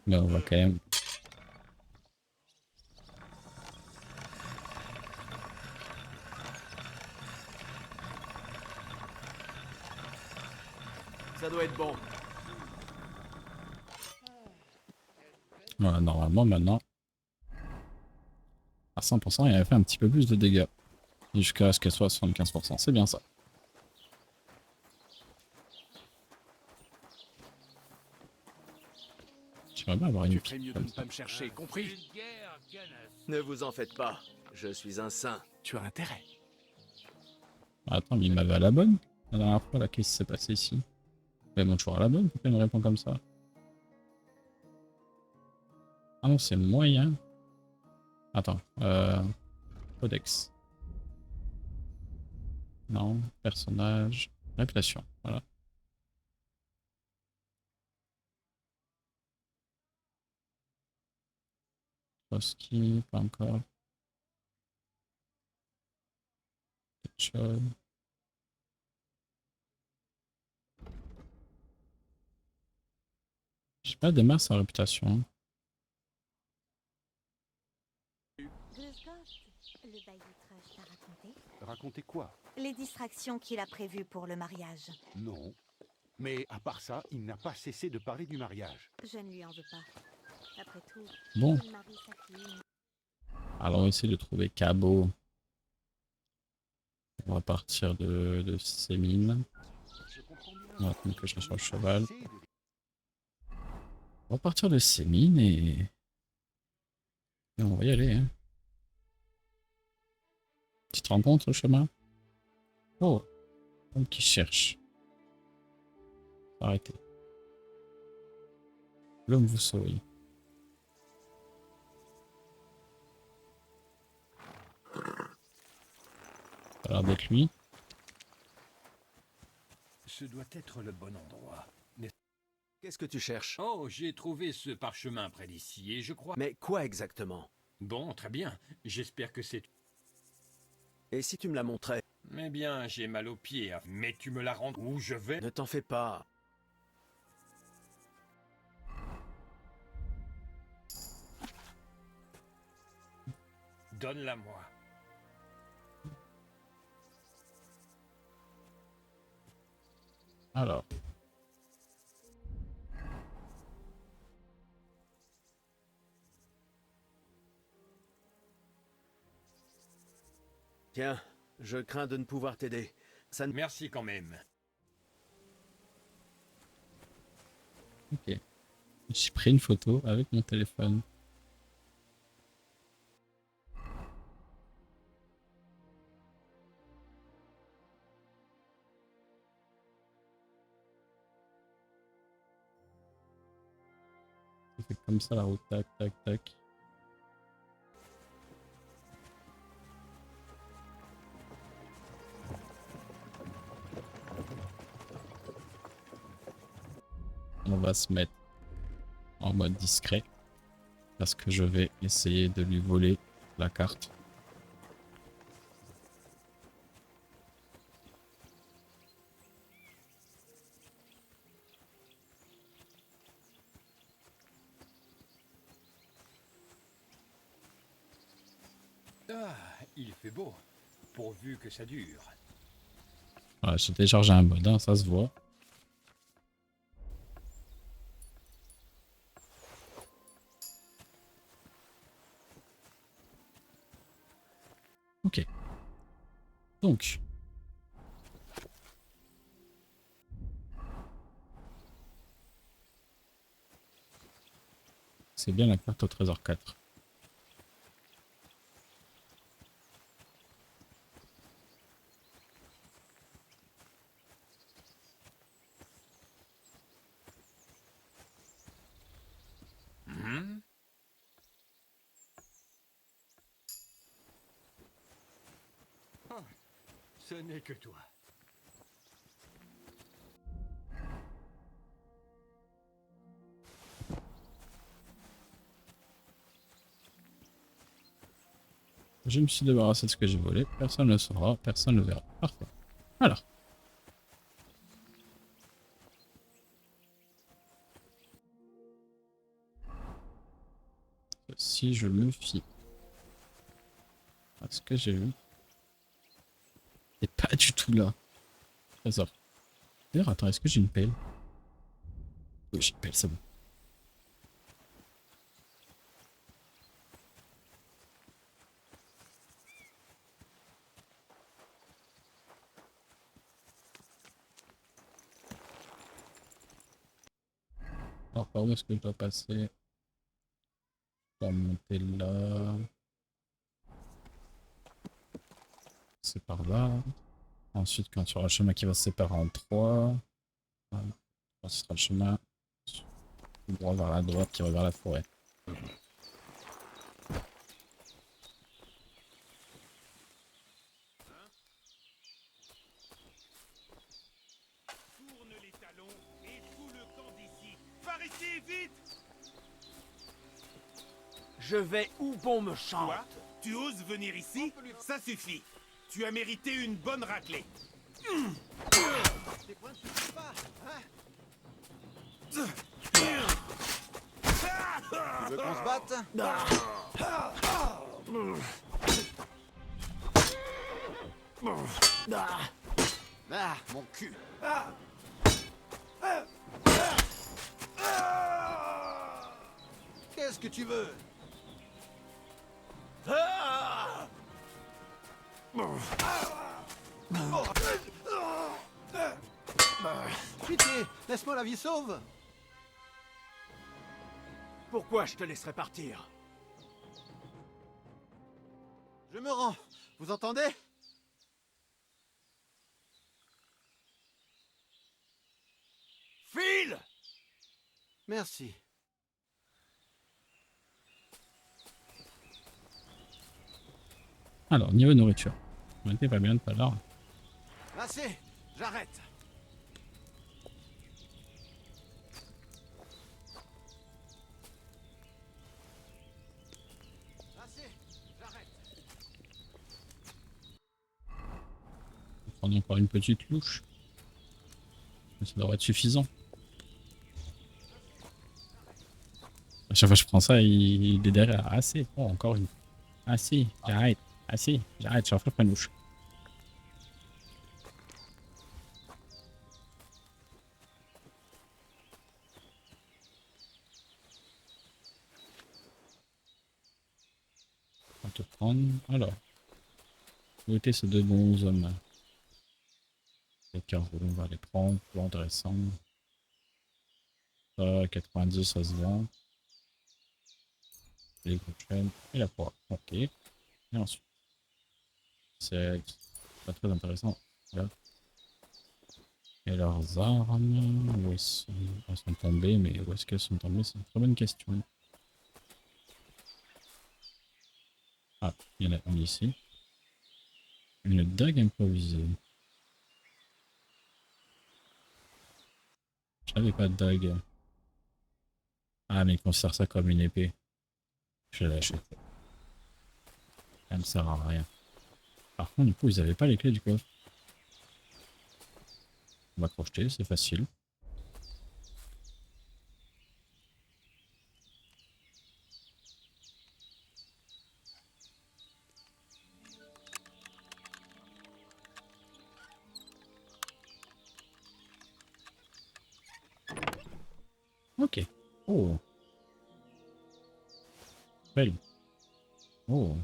Mais on va quand même... Ça doit être bon. Voilà, normalement maintenant... À 100%, il avait fait un petit peu plus de dégâts. Jusqu'à ce qu'elle soit à 75%. C'est bien ça. J'aimerais bien avoir une Tu ferais mieux de ne pas me chercher, compris? Ne vous en faites pas, je suis un saint. Tu as intérêt. Attends, mais il m'avait à la bonne. La dernière fois, là, qu'est-ce qui s'est passé ici? Mais bon, toujours à la bonne, pourquoi il me répond comme ça? Ah non, c'est moyen. Attends, Codex. Non, personnage, réputation, voilà. Trotsky, pas encore. Ketchup. J'ai pas des masses en réputation. Le bailli Trush t'a raconté? Raconter quoi? Les distractions qu'il a prévues pour le mariage. Non. Mais à part ça, il n'a pas cessé de parler du mariage. Je ne lui en veux pas. Après tout, Bon. il marie sa fille. Alors on va essayer de trouver Cabo. On va partir de ces mines. On va attendre que je sois sur le cheval. On va partir de ces mines et on va y aller. Hein. Petite rencontre au chemin. Oh, homme qui cherche. Arrêtez. L'homme vous sourit. Ça a l'air d'être lui. Ce doit être le bon endroit. Qu'est-ce que tu cherches? Oh, j'ai trouvé ce parchemin près d'ici et je crois... Mais quoi exactement? Bon, très bien. J'espère que c'est... Et si tu me la montrais? Eh bien, j'ai mal aux pieds, mais tu me la rends où je vais? Ne t'en fais pas. Donne-la-moi. Alors. Tiens, je crains de ne pouvoir t'aider. Ça ne... Merci quand même. Ok. J'ai pris une photo avec mon téléphone. C'est comme ça la route, tac, tac, tac. On va se mettre en mode discret. Parce que je vais essayer de lui voler la carte. Ah, il fait beau. Pourvu que ça dure. Voilà, j'ai téléchargé un mode, hein, ça se voit. Ok. Donc. C'est bien la carte au trésor 4. Ce n'est que toi. Je me suis débarrassé de ce que j'ai volé. Personne ne le saura, personne ne le verra. Parfait. Alors. Si je me fie à ce que j'ai vu, c'est pas du tout là. Trésor. D'ailleurs, attends, est-ce que j'ai une pelle? Oui, j'ai une pelle, c'est bon. Alors, par où est-ce que je dois passer? Je dois monter là. C'est par là. Ensuite, quand tu auras le chemin qui va se séparer en 3. Voilà. Ce sera le chemin droit vers la droite qui va vers la forêt. Tourne les talons et fous le camp d'ici. Par ici, vite! Je vais où bon me chante. Toi, tu oses venir ici? Ça suffit. Tu as mérité une bonne raclée. Tes points ne suffisent pas, hein? Tu veux qu'on se batte? Ah, mon cul. Qu'est-ce que tu veux? Pitié, laisse-moi la vie sauve. Pourquoi je te laisserai partir? Je me rends. Vous entendez? File! Merci. Alors, niveau nourriture. On était pas bien tout à l'heure. Assez, j'arrête. Assez, j'arrête. On va prendre encore une petite louche. Ça devrait être suffisant. À chaque fois que je prends ça, il est derrière. Assez. Oh, encore une. Assez, j'arrête. Assez, j'arrête. Chaque fois que je prends une louche. On va te prendre. Alors. Où étaient ces deux bons hommes? Les carreaux, on va les prendre. Plus intéressant. Ça, 90, ça se vend. Les prochaines. Et la poire. Ok. Et ensuite. C'est pas très intéressant. Là. Et leurs armes. Où elles sont tombées, mais où est-ce qu'elles sont tombées? C'est une très bonne question. Ah, il y en a une ici. Une dague improvisée. J'avais pas de dague. Ah, mais ils considèrent ça comme une épée. Je vais l'acheter. Ça ne sert à rien. Par contre, du coup, ils avaient pas les clés du coffre. On va crocheter, c'est facile. Ok. Oh. Belle. Oh.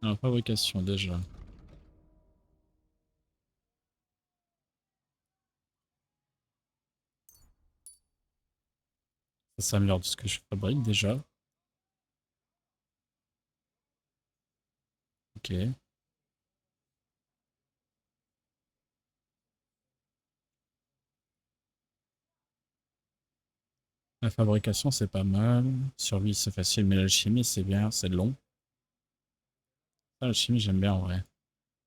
Alors, fabrication déjà. Ça s'améliore de ce que je fabrique déjà. Ok. La fabrication c'est pas mal. Survie c'est facile, mais l'alchimie c'est bien, c'est long. Ah, l'alchimie j'aime bien en vrai.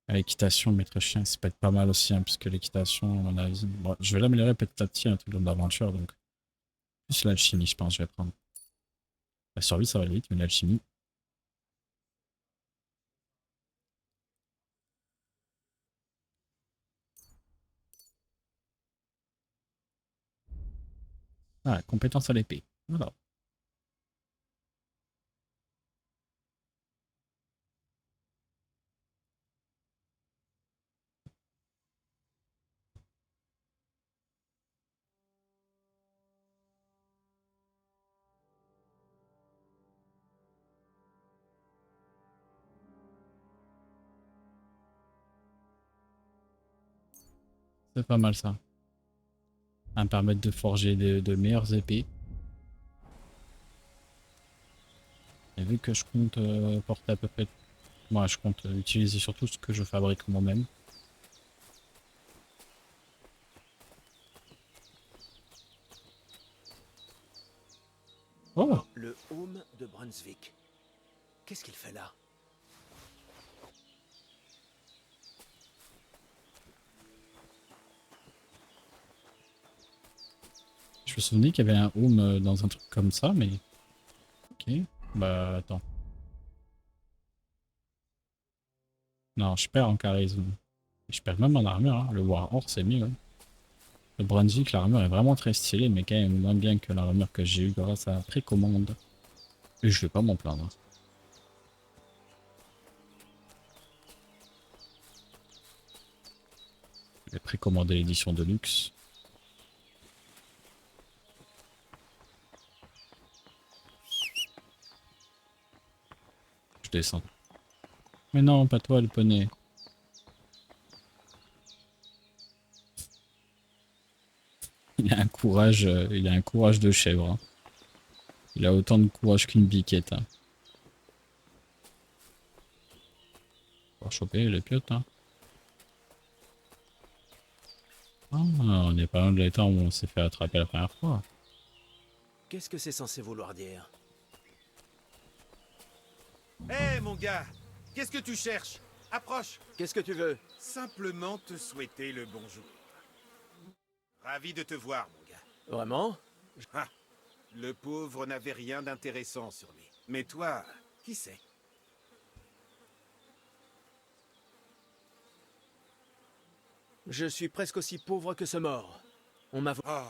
L'équitation, maître chien, ça peut être pas mal aussi, hein, puisque l'équitation, à mon avis. Bon, je vais l'améliorer petit à petit, un truc d'aventure, donc. Plus l'alchimie, je pense, je vais prendre. La survie, ça va vite, mais l'alchimie. Ah, compétence à l'épée. Voilà. C'est pas mal ça. Ça va me permettre de forger de meilleures épées. Et vu que je compte porter à peu près. Moi, je compte utiliser surtout ce que je fabrique moi-même. Oh! Le Home de Brunswick. Qu'est-ce qu'il fait là? Je me souvenais qu'il y avait un home dans un truc comme ça, mais. Ok. Bah, attends. Non, je perds en charisme. Je perds même en armure, hein. Le Warhorse c'est mieux. Hein. Le Brunswick, l'armure est vraiment très stylée, mais quand même moins bien que l'armure que j'ai eue grâce à la précommande. Et je vais pas m'en plaindre. Je vais précommander l'édition de luxe. Je descends. Mais non, pas toi le poney. Il a un courage de chèvre. Hein. Il a autant de courage qu'une biquette. Hein. On va choper les piottes. Hein. Ah, on est pas loin de l'état où on s'est fait attraper la première fois. Qu'est-ce que c'est censé vouloir dire? Hé, mon gars, qu'est-ce que tu cherches? Approche. Qu'est-ce que tu veux? Simplement te souhaiter le bonjour. Ravi de te voir, mon gars. Vraiment? Ah, le pauvre n'avait rien d'intéressant sur lui. Mais toi, qui sait? Je suis presque aussi pauvre que ce mort. On m'a... Oh,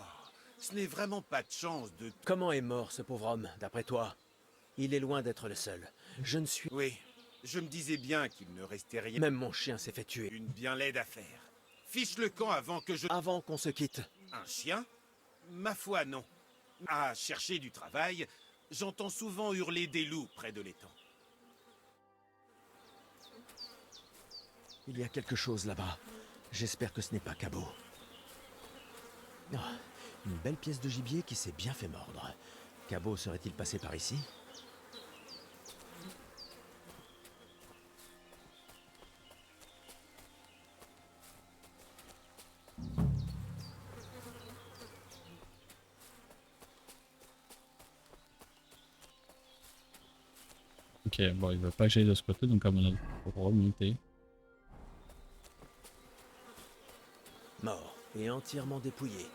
ce n'est vraiment pas de chance de... Comment est mort ce pauvre homme, d'après toi? Il est loin d'être le seul. Je ne suis... Oui, je me disais bien qu'il ne restait rien. Même mon chien s'est fait tuer. Une bien laide affaire. Fiche le camp avant que je... Avant qu'on se quitte. Un chien? Ma foi, non. À chercher du travail, j'entends souvent hurler des loups près de l'étang. Il y a quelque chose là-bas. J'espère que ce n'est pas Cabot. Oh, une belle pièce de gibier qui s'est bien fait mordre. Cabot serait-il passé par ici? Ok, bon, il veut pas que j'aille de ce côté, donc à mon avis, pour remonter. Mort et entièrement dépouillé,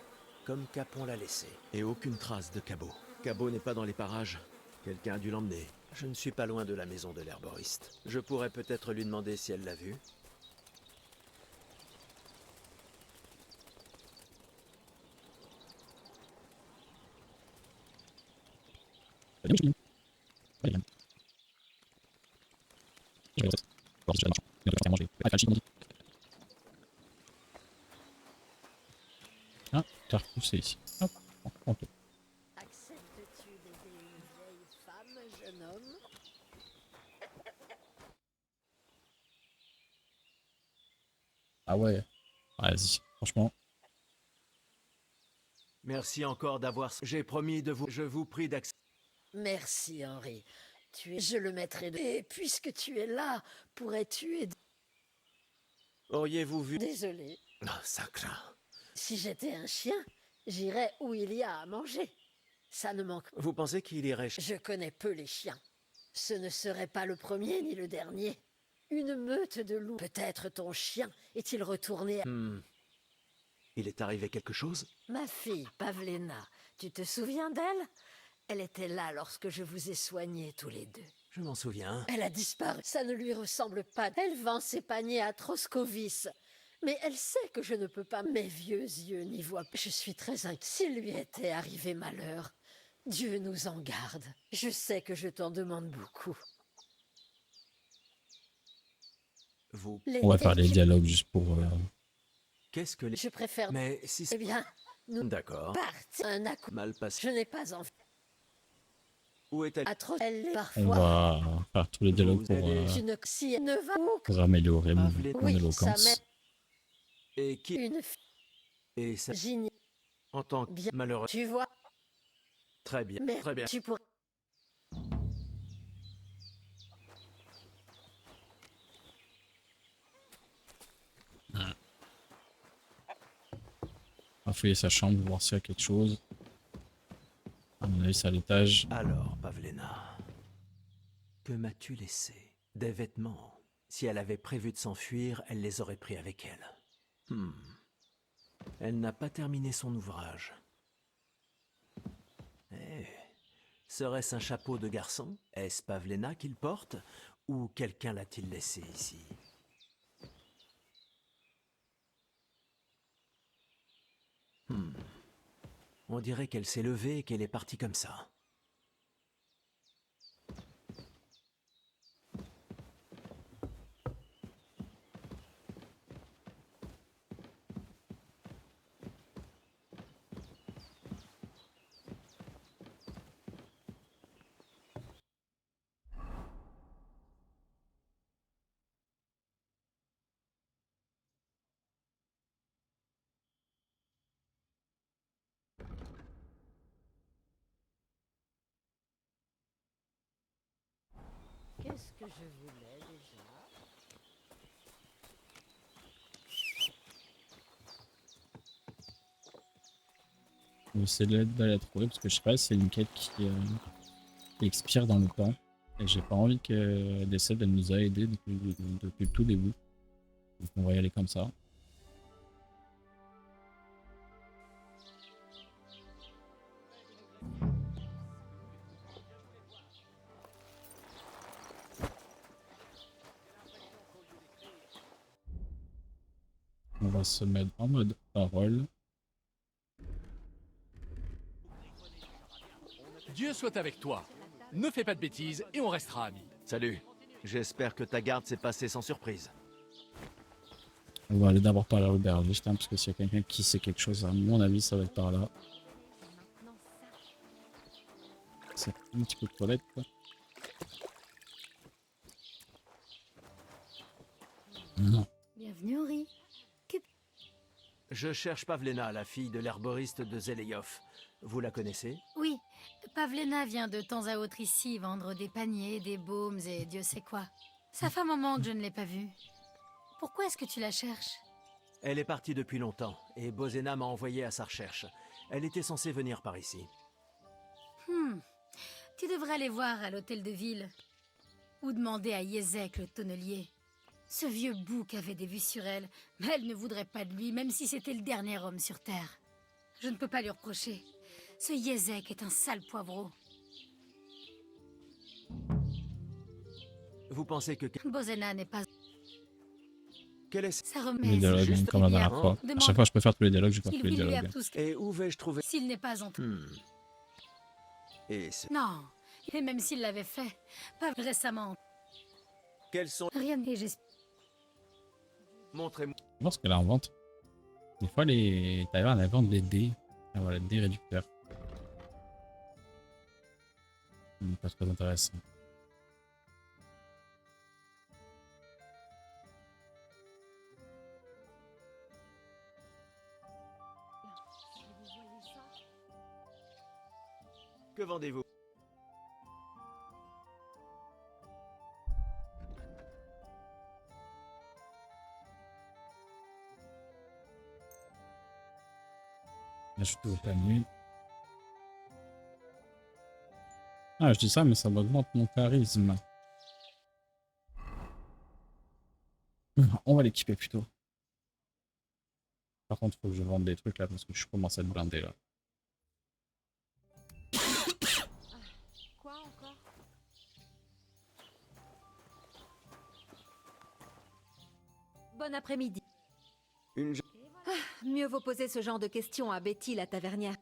comme Capon l'a laissé. Et aucune trace de Cabot. Cabot n'est pas dans les parages. Quelqu'un a dû l'emmener. Je ne suis pas loin de la maison de l'herboriste. Je pourrais peut-être lui demander si elle l'a vu. Ah, t'as repoussé ici. Hop, on peut. Acceptes-tu d'aider une vieille femme, jeune homme? Ah ouais. Vas-y, franchement. Merci encore d'avoir... J'ai promis de vous... Je vous prie d'accepter... Merci, Henri. Je le mettrai de... Et puisque tu es là, pourrais-tu aider... Auriez-vous vu... Désolé. Ah, ça craint. Si j'étais un chien, j'irais où il y a à manger. Ça ne manque... Vous pensez qu'il irait... Je connais peu les chiens. Ce ne serait pas le premier ni le dernier. Une meute de loups. Peut-être ton chien est-il retourné à... Il est arrivé quelque chose? Ma fille, Pavlena, tu te souviens d'elle? Elle était là lorsque je vous ai soignés tous les deux. Je m'en souviens. Elle a disparu. Ça ne lui ressemble pas. Elle vend ses paniers à Troscovis. Mais elle sait que je ne peux pas. Mes vieux yeux n'y voient pas. Je suis très inquiet. S'il lui était arrivé malheur, Dieu nous en garde. Je sais que je t'en demande beaucoup. Vous... On va faire les dialogues juste pour... Qu'est-ce que les... Je préfère... Mais si... Eh bien, nous... D'accord. Partons. Un accord. Mal passé. Je n'ai pas envie. Où est-elle? Atroce. Elle est On parfois... va faire tous les dialogues pour Si elle ne va où... pour améliorer mon Oui, éloquence. sa mère... Et qui... Une fille... Et ça... Gigne... En tant que Bien... malheureux... Tu vois... Très bien, Mais très bien. tu pourrais... On va fouiller sa chambre, voir s'il y a quelque chose. À mon avis, c'est à l'étage. Alors, Pavlena, que m'as-tu laissé? Des vêtements. Si elle avait prévu de s'enfuir, elle les aurait pris avec elle. Elle n'a pas terminé son ouvrage. Serait-ce un chapeau de garçon? Est-ce Pavlena qu'il porte? Ou quelqu'un l'a-t-il laissé ici? On dirait qu'elle s'est levée et qu'elle est partie comme ça. Qu'est-ce que je voulais déjà? On va essayer d'aller la trouver parce que je sais pas si c'est une quête qui expire dans le temps. Et j'ai pas envie qu'elle décède, elle nous a aidés depuis le tout début. Donc on va y aller comme ça. On va se mettre en mode parole. Dieu soit avec toi. Ne fais pas de bêtises et on restera amis. Salut. J'espère que ta garde s'est passée sans surprise. On va aller d'abord par l'aubergiste, hein, parce que s'il y a quelqu'un qui sait quelque chose, à mon avis, ça va être par là. C'est un petit peu de toilette, quoi. Non. Bienvenue, Henri. Je cherche Pavlena, la fille de l'herboriste de Zeleyov. Vous la connaissez? Oui, Pavlena vient de temps à autre ici vendre des paniers, des baumes et Dieu sait quoi. Ça fait un moment que je ne l'ai pas vue. Pourquoi est-ce que tu la cherches? Elle est partie depuis longtemps, et Bozena m'a envoyé à sa recherche. Elle était censée venir par ici. Tu devrais aller voir à l'hôtel de ville. Ou demander à Yezek, le tonnelier. Ce vieux bouc avait des vues sur elle, mais elle ne voudrait pas de lui, même si c'était le dernier homme sur Terre. Je ne peux pas lui reprocher. Ce Yezek est un sale poivreau. Vous pensez que... Bozena n'est pas... Quel est... Ça Les remet dialogues, juste comme la bien. dernière fois. À Demande chaque fois, je peux faire tous les dialogues, je peux faire s'il tous les lui dialogues. a tout ce que- Et où vais-je trouver... S'il n'est pas en tout. Et ce... Non. Et même s'il l'avait fait, pas récemment. Quels sont... Rien n'est j'espère. Montrez-moi... Je pense qu'elle invente. Des fois, les tavernes, elles vendent des dés. Ah, voilà, des réducteurs. Pas très intéressant. Que vendez-vous? Ajouter au panier. Ah, je dis ça, mais ça m'augmente mon charisme. On va l'équiper plutôt. Par contre, faut que je vende des trucs là parce que je commence à être blindé là. Quoi encore? Bon après-midi. Une... Mieux vaut poser ce genre de questions à Betty, la tavernière.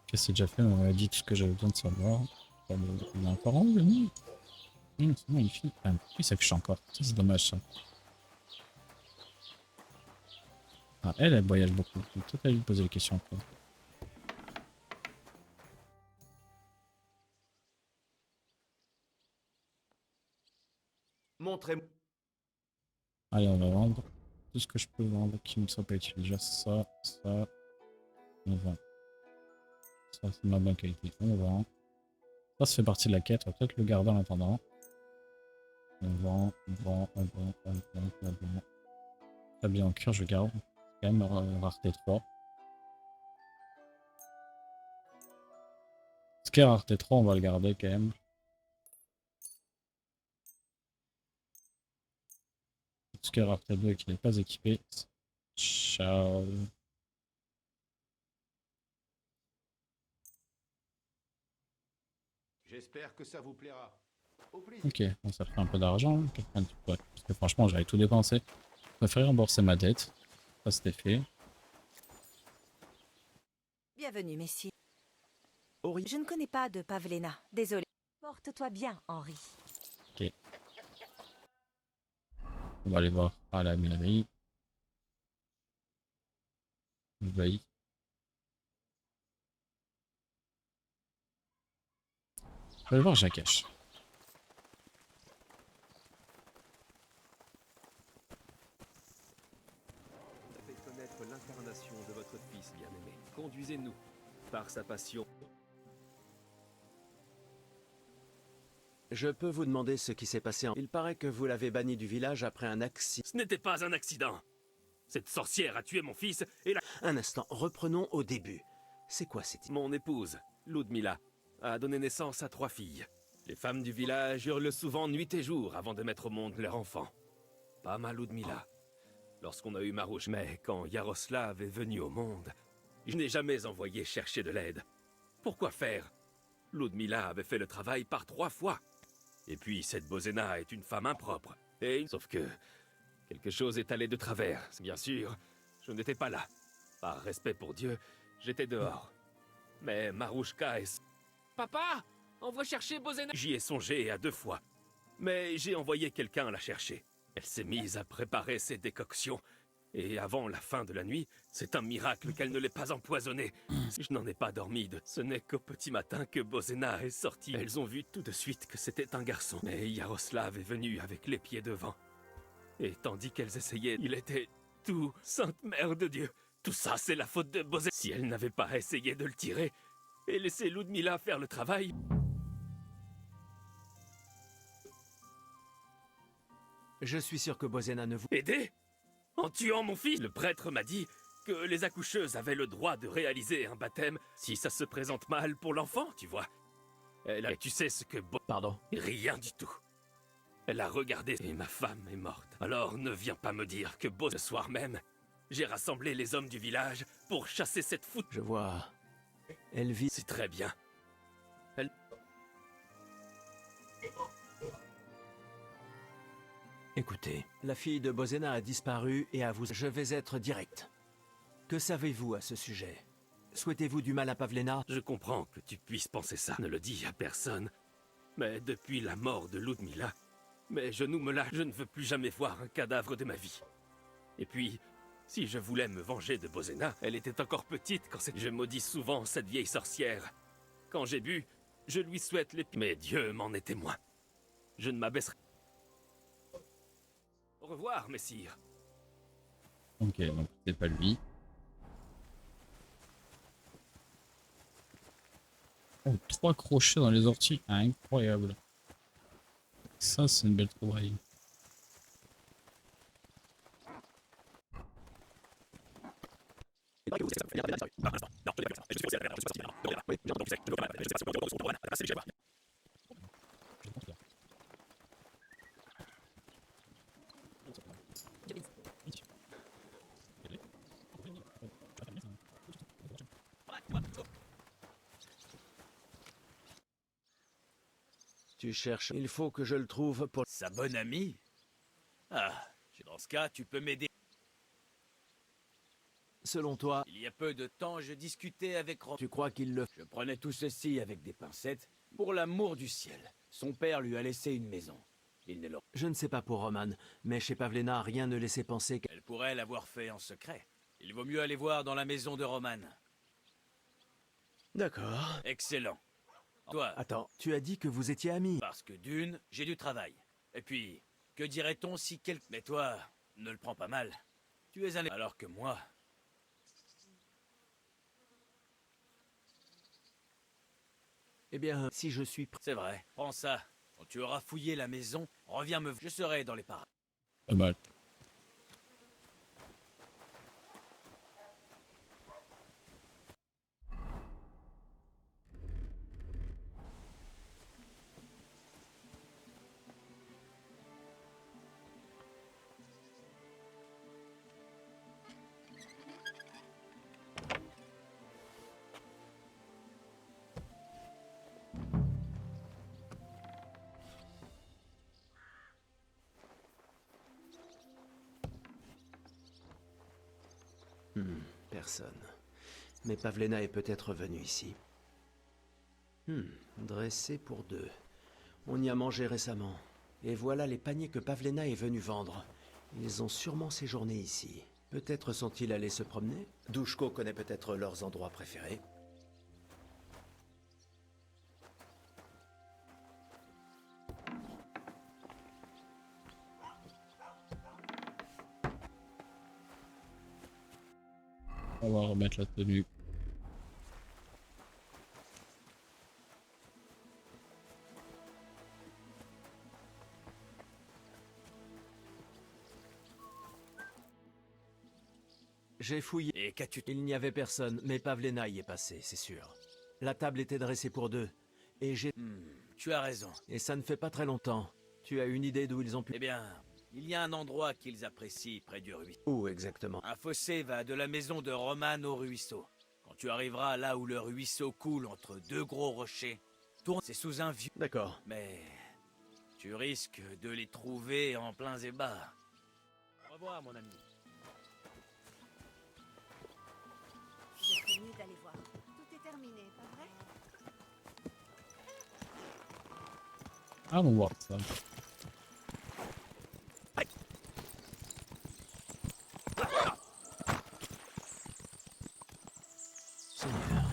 Qu'est-ce que c'est déjà fait? On m'a dit tout ce que j'avais besoin de savoir. Il est encore en venu. C'est bon, il finit. Ah, il s'affiche encore. Ça, c'est dommage ça. Ah, elle voyage beaucoup. Peut-être à lui poser les questions après. Montrez-moi... Allez, on va vendre tout ce que je peux vendre qui ne soit pas utile. Déjà, ça, on vend. Ça, c'est de ma bonne qualité. On vend. Ça fait partie de la quête. On va peut-être le garder en attendant. On vend. Très bien en cuir, je garde. Quand même, rareté 3. Ce qui est rareté 3, on va le garder quand même. Ce qui est rareté 2 et qui n'est pas équipé. Ciao. J'espère que ça vous plaira. Au plaisir. Ok, bon, ça fait un peu d'argent. Parce que franchement, j'avais tout dépensé. Je préférais rembourser ma dette. Ça, c'était fait. Bienvenue, messieurs. Je ne connais pas de Pavlena. Désolé. Porte-toi bien, Henri. Ok. On va aller voir à la mairie. Envahi. On va aller voir Jakash. Ça fait connaître l'incarnation de votre fils bien-aimé. Conduisez-nous par sa passion. Je peux vous demander ce qui s'est passé en... Il paraît que vous l'avez banni du village après un accident. Ce n'était pas un accident. Cette sorcière a tué mon fils et la... Un instant, reprenons au début. C'est quoi cette... Mon épouse, Ludmila, a donné naissance à 3 filles. Les femmes du village hurlent souvent nuit et jour avant de mettre au monde leur enfant. Pas ma Ludmila. Lorsqu'on a eu Marouche, mais quand Yaroslav est venu au monde, je n'ai jamais envoyé chercher de l'aide. Pourquoi faire? Ludmila avait fait le travail par 3 fois. Et puis cette Bozena est une femme impropre. Sauf que quelque chose est allé de travers. Bien sûr, je n'étais pas là. Par respect pour Dieu, j'étais dehors. Mais Marouchka est... Papa! Envoie chercher Bozena! J'y ai songé à 2 fois. Mais j'ai envoyé quelqu'un la chercher. Elle s'est mise à préparer ses décoctions. Et avant la fin de la nuit, c'est un miracle qu'elle ne l'ait pas empoisonnée. Je n'en ai pas dormi de... Ce n'est qu'au petit matin que Bozena est sortie. Elles ont vu tout de suite que c'était un garçon. Mais Yaroslav est venu avec les pieds devant. Et tandis qu'elles essayaient, il était tout... Sainte Mère de Dieu! Tout ça, c'est la faute de Bozena. Si elle n'avait pas essayé de le tirer et laissé Ludmila faire le travail... Je suis sûr que Bozena ne vous... Aider? En tuant mon fils, le prêtre m'a dit que les accoucheuses avaient le droit de réaliser un baptême si ça se présente mal pour l'enfant, tu vois. Elle a... Tu sais ce que... Pardon? Rien du tout. Elle a regardé et ma femme est morte. Alors ne viens pas me dire que ce soir même, j'ai rassemblé les hommes du village pour chasser cette foute. Je vois. Elle vit... C'est très bien. Elle... Écoutez, la fille de Bozena a disparu et à vous... Je vais être direct. Que savez-vous à ce sujet? Souhaitez-vous du mal à Pavlena? Je comprends que tu puisses penser ça. Ne le dis à personne. Mais depuis la mort de Ludmila, mes genoux me lâchent. Je ne veux plus jamais voir un cadavre de ma vie. Et puis, si je voulais me venger de Bozena, elle était encore petite quand c'est... Je maudis souvent cette vieille sorcière. Quand j'ai bu, je lui souhaite les... Mais Dieu m'en est témoin. Je ne m'abaisserai... Au revoir, messire. Ok, donc c'est pas lui. Oh, 3 crochets dans les orties, incroyable. Ça, c'est une belle trouvaille. Tu cherches... Il faut que je le trouve pour... Sa bonne amie? Ah, dans ce cas, tu peux m'aider. Selon toi... Il y a peu de temps, je discutais avec Roman. Tu crois qu'il le... Je prenais tout ceci avec des pincettes. Pour l'amour du ciel, son père lui a laissé une maison. Il ne l'a... Je ne sais pas pour Roman, mais chez Pavlena, rien ne laissait penser qu'elle... Elle pourrait l'avoir fait en secret. Il vaut mieux aller voir dans la maison de Roman. D'accord. Excellent. Toi... Attends, tu as dit que vous étiez amis. Parce que d'une, j'ai du travail. Et puis, que dirait-on si quelqu'un... Mais toi, ne le prends pas mal. Tu es un... Alors que moi... Eh bien, si je suis... C'est vrai, prends ça. Quand tu auras fouillé la maison, reviens me... Je serai dans les parages. Pas mal. Personne. Mais Pavlena est peut-être venue ici. Dressé pour 2. On y a mangé récemment. Et voilà les paniers que Pavlena est venue vendre. Ils ont sûrement séjourné ici. Peut-être sont-ils allés se promener? Douchko connaît peut-être leurs endroits préférés. On va remettre la tenue. J'ai fouillé. Et qu'as-tu... Il n'y avait personne, mais Pavlena y est passée, c'est sûr. La table était dressée pour 2. Et j'ai... tu as raison. Et ça ne fait pas très longtemps. Tu as une idée d'où ils ont pu... Eh bien, il y a un endroit qu'ils apprécient près du ruisseau. Où exactement? Un fossé va de la maison de Roman au ruisseau. Quand tu arriveras là où le ruisseau coule entre 2 gros rochers, tourne, c'est sous un vieux... D'accord. Mais tu risques de les trouver en plein zébat. Au revoir, mon ami. Je serais mieux d'aller voir. Tout est terminé, pas vrai? Allons voir ça. Seigneur,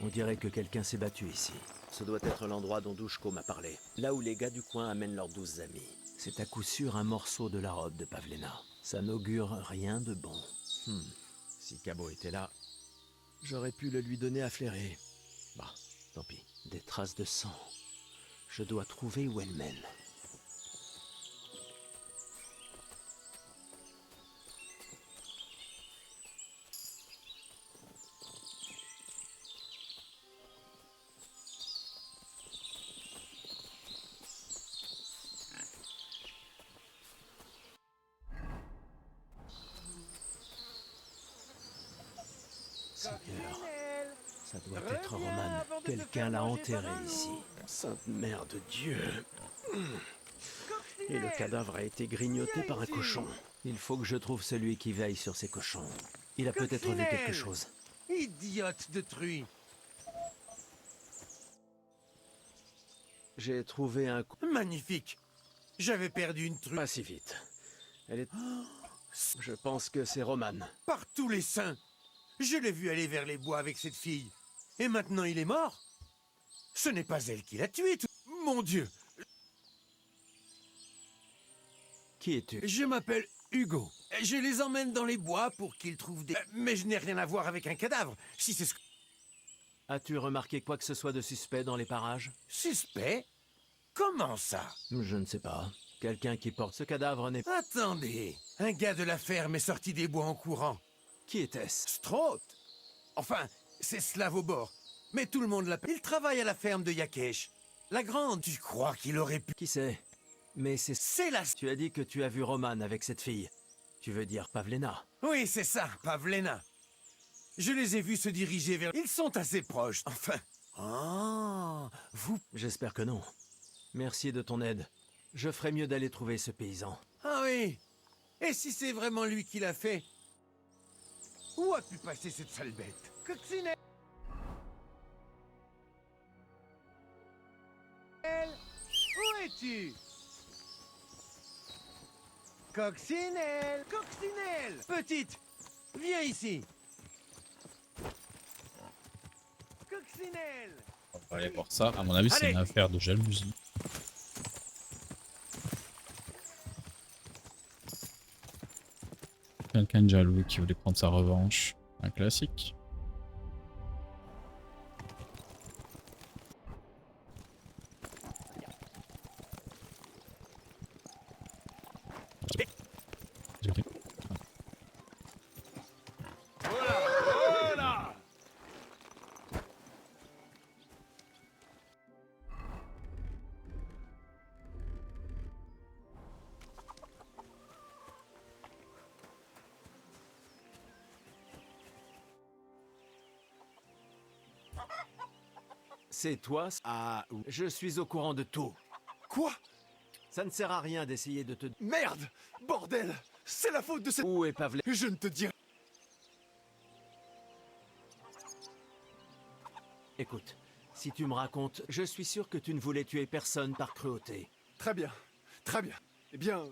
on dirait que quelqu'un s'est battu ici. Ce doit être l'endroit dont Douchko m'a parlé. Là où les gars du coin amènent leurs 12 amis. C'est à coup sûr un morceau de la robe de Pavlena. Ça n'augure rien de bon. Si Cabo était là, j'aurais pu le lui donner à flairer. Bah, tant pis. Des traces de sang. Je dois trouver où elles mènent. Seigneur, ça doit être Roman. Quelqu'un l'a enterré ici. Sainte Mère de Dieu. Et le cadavre a été grignoté par un cochon. Il faut que je trouve celui qui veille sur ces cochons. Il a peut-être vu quelque chose. Idiote de truie. J'ai trouvé un... Magnifique. J'avais perdu une truie. Pas si vite. Elle est... Je pense que c'est Roman. Par tous les saints. Je l'ai vu aller vers les bois avec cette fille. Et maintenant il est mort. Ce n'est pas elle qui l'a tué. Mon Dieu. Qui es-tu? Je m'appelle Hugo. Je les emmène dans les bois pour qu'ils trouvent des... Mais je n'ai rien à voir avec un cadavre. Si c'est ce que... As-tu remarqué quoi que ce soit de suspect dans les parages? Suspect? Comment ça? Je ne sais pas. Quelqu'un qui porte ce cadavre n'est... Attendez. Un gars de la ferme est sorti des bois en courant. Qui était-ce? Straught. Enfin, c'est Slavobor. Mais tout le monde l'appelle. Il travaille à la ferme de Yakesh. La grande. Tu crois qu'il aurait pu... Qui c'est? Mais c'est... C'est la... Tu as dit que tu as vu Roman avec cette fille. Tu veux dire Pavlena? Oui, c'est ça, Pavlena. Je les ai vus se diriger vers... Ils sont assez proches, enfin... Ah, vous... J'espère que non. Merci de ton aide. Je ferais mieux d'aller trouver ce paysan. Ah oui. Et si c'est vraiment lui qui l'a fait? Où a pu passer cette sale bête? Coccinelle! Où es-tu? Coccinelle! Coccinelle! Petite! Viens ici! Coccinelle! On va aller voir ça. À mon avis, c'est une affaire de jalousie. Quelqu'un de jaloux qui voulait prendre sa revanche. Un classique. C'est toi? Ah, je suis au courant de tout. Quoi? Ça ne sert à rien d'essayer de te... Merde! Bordel! C'est la faute de cette... Où est Pavlena? Je ne te dirai... Écoute, si tu me racontes, je suis sûr que tu ne voulais tuer personne par cruauté. Très bien, très bien. Eh bien,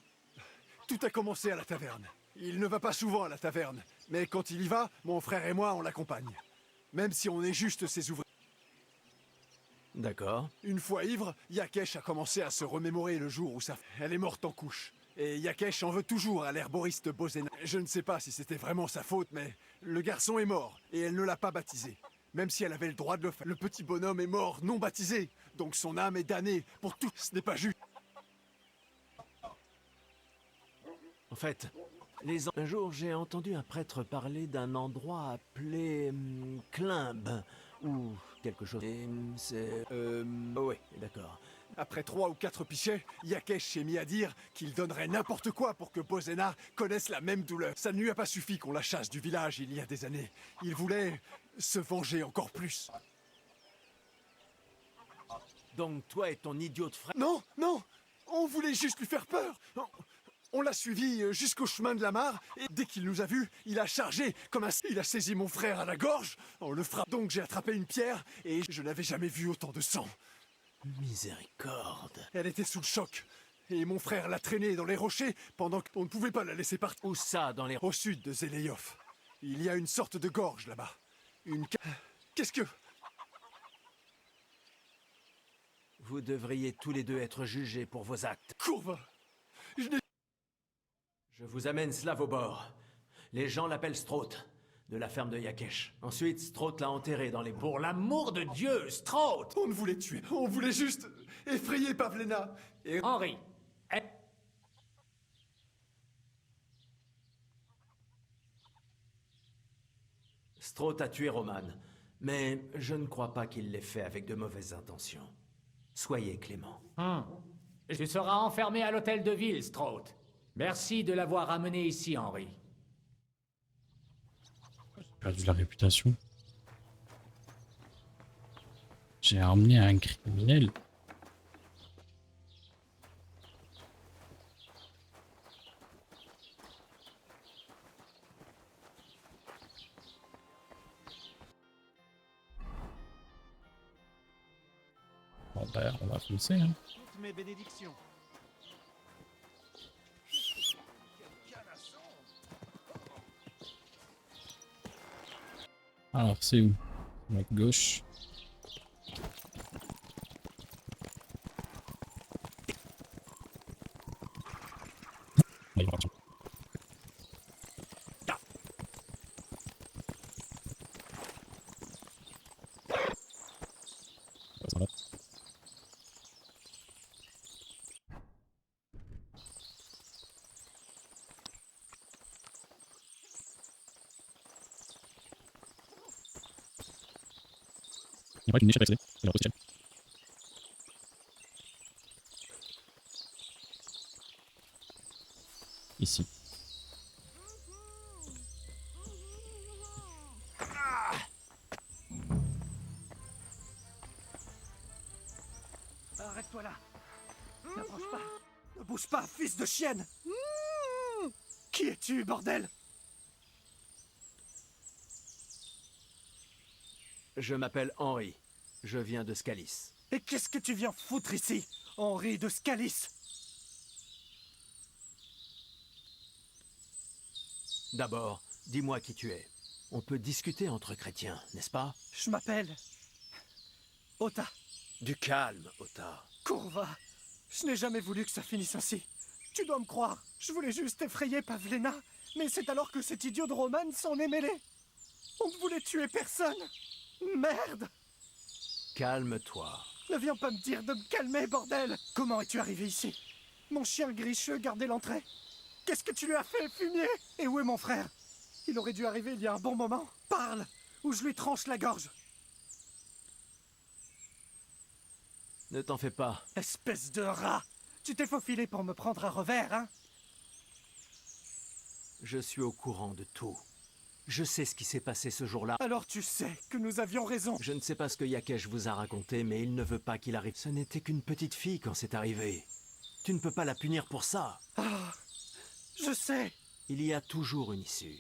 tout a commencé à la taverne. Il ne va pas souvent à la taverne, mais quand il y va, mon frère et moi, on l'accompagne. Même si on est juste ses ouvriers. D'accord. Une fois ivre, Yakesh a commencé à se remémorer le jour où elle est morte en couche. Et Yakesh en veut toujours à l'herboriste Bozena. Je ne sais pas si c'était vraiment sa faute, mais le garçon est mort, et elle ne l'a pas baptisé. Même si elle avait le droit de le faire. Le petit bonhomme est mort, non baptisé. Donc son âme est damnée pour tout. Ce n'est pas juste. En fait, un jour, j'ai entendu un prêtre parler d'un endroit appelé... Climbe, ou quelque chose. Et c'est... Oh oui, d'accord. Après 3 ou 4 pichets, Yakesh s'est mis à dire qu'il donnerait n'importe quoi pour que Bozena connaisse la même douleur. Ça ne lui a pas suffi qu'on la chasse du village il y a des années. Il voulait se venger encore plus. Donc toi et ton idiot de frère... Non, non! On voulait juste lui faire peur. On l'a suivi jusqu'au chemin de la mare, et dès qu'il nous a vus, il a chargé comme un... Il a saisi mon frère à la gorge, on le frappe. Donc j'ai attrapé une pierre, et je n'avais jamais vu autant de sang. Miséricorde. Elle était sous le choc, et mon frère l'a traînée dans les rochers pendant qu'on ne pouvait pas la laisser partir. Où ça, dans les... Au sud de Zeleiov. Il y a une sorte de gorge là-bas. Qu'est-ce que... Vous devriez tous les deux être jugés pour vos actes. Courbe! Je vous amène Slavobor. Les gens l'appellent Straught, de la ferme de Yakesh. Ensuite, Straught l'a enterré dans les... Pour l'amour de Dieu, Straught! On ne voulait tuer, on voulait juste effrayer Pavlena. Et... Henri, Straught a tué Roman, mais je ne crois pas qu'il l'ait fait avec de mauvaises intentions. Soyez clément. Tu seras enfermé à l'hôtel de ville, Straught. Merci de l'avoir amené ici, Henri. perdu la réputation. J'ai emmené un criminel. Bon bah on va foncer hein. Toutes mes bénédictions. Alors c'est où? À gauche. Allez, attention. Ça va. Il n'y a pas une échelle à accéder. Il y a la échelle. Ici. Arrête-toi là. N'approche pas. Ne bouge pas, fils de chienne. Qui es-tu, bordel? Je m'appelle Henri. Je viens de Scalis. Et qu'est-ce que tu viens foutre ici, Henri de Scalis? D'abord, dis-moi qui tu es. On peut discuter entre chrétiens, n'est-ce pas? Je m'appelle... Ota. Du calme, Ota. Courva. Je n'ai jamais voulu que ça finisse ainsi. Tu dois me croire. Je voulais juste effrayer Pavlena. Mais c'est alors que cet idiot de Roman s'en est mêlé. On ne voulait tuer personne. Merde. Calme-toi. Ne viens pas me dire de me calmer, bordel. Comment es-tu arrivé ici? Mon chien gricheux gardait l'entrée. Qu'est-ce que tu lui as fait, fumier? Et où est mon frère? Il aurait dû arriver il y a un bon moment. Parle, ou je lui tranche la gorge. Ne t'en fais pas. Espèce de rat. Tu t'es faufilé pour me prendre à revers, hein? Je suis au courant de tout. Je sais ce qui s'est passé ce jour-là. Alors tu sais que nous avions raison. Je ne sais pas ce que Yakesh vous a raconté, mais il ne veut pas qu'il arrive. Ce n'était qu'une petite fille quand c'est arrivé. Tu ne peux pas la punir pour ça. Ah, je sais. Il y a toujours une issue.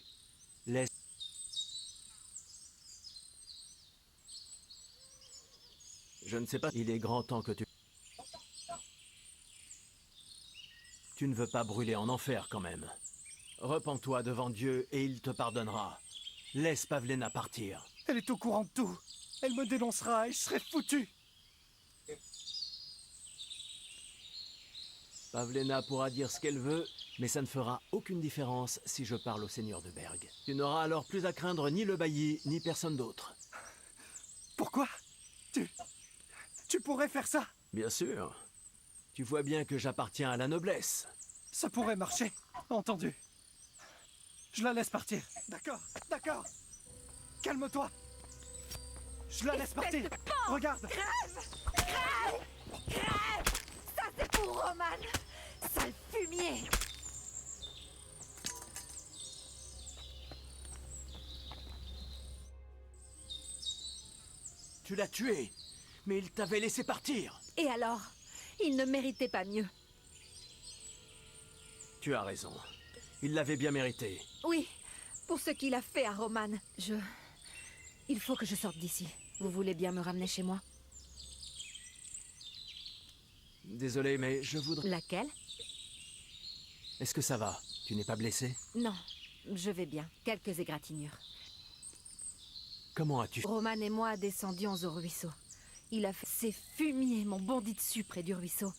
Laisse... Je ne sais pas, il est grand temps que tu... Tu ne veux pas brûler en enfer quand même. Repens-toi devant Dieu et il te pardonnera. Laisse Pavlena partir. Elle est au courant de tout. Elle me dénoncera et je serai foutu. Pavlena pourra dire ce qu'elle veut, mais ça ne fera aucune différence si je parle au seigneur de Berg. Tu n'auras alors plus à craindre ni le bailli, ni personne d'autre. Pourquoi? Tu pourrais faire ça? Bien sûr. Tu vois bien que j'appartiens à la noblesse. Ça pourrait marcher. Entendu. Je la laisse partir. D'accord, d'accord. Calme-toi. Je la laisse partir. Regarde. Crève! Crève! Crève! Ça c'est pour Roman! Sale fumier! Tu l'as tué, mais il t'avait laissé partir. Et alors? Il ne méritait pas mieux. Tu as raison. Il l'avait bien mérité. Oui, pour ce qu'il a fait à Roman. Il faut que je sorte d'ici. Vous voulez bien me ramener chez moi? Désolé, mais je voudrais... Laquelle? Est-ce que ça va? Tu n'es pas blessé? Non, je vais bien. Quelques égratignures. Comment as-tu... Roman et moi descendions au ruisseau. Il a fait... Ces fumiers m'ont bondi dessus près du ruisseau.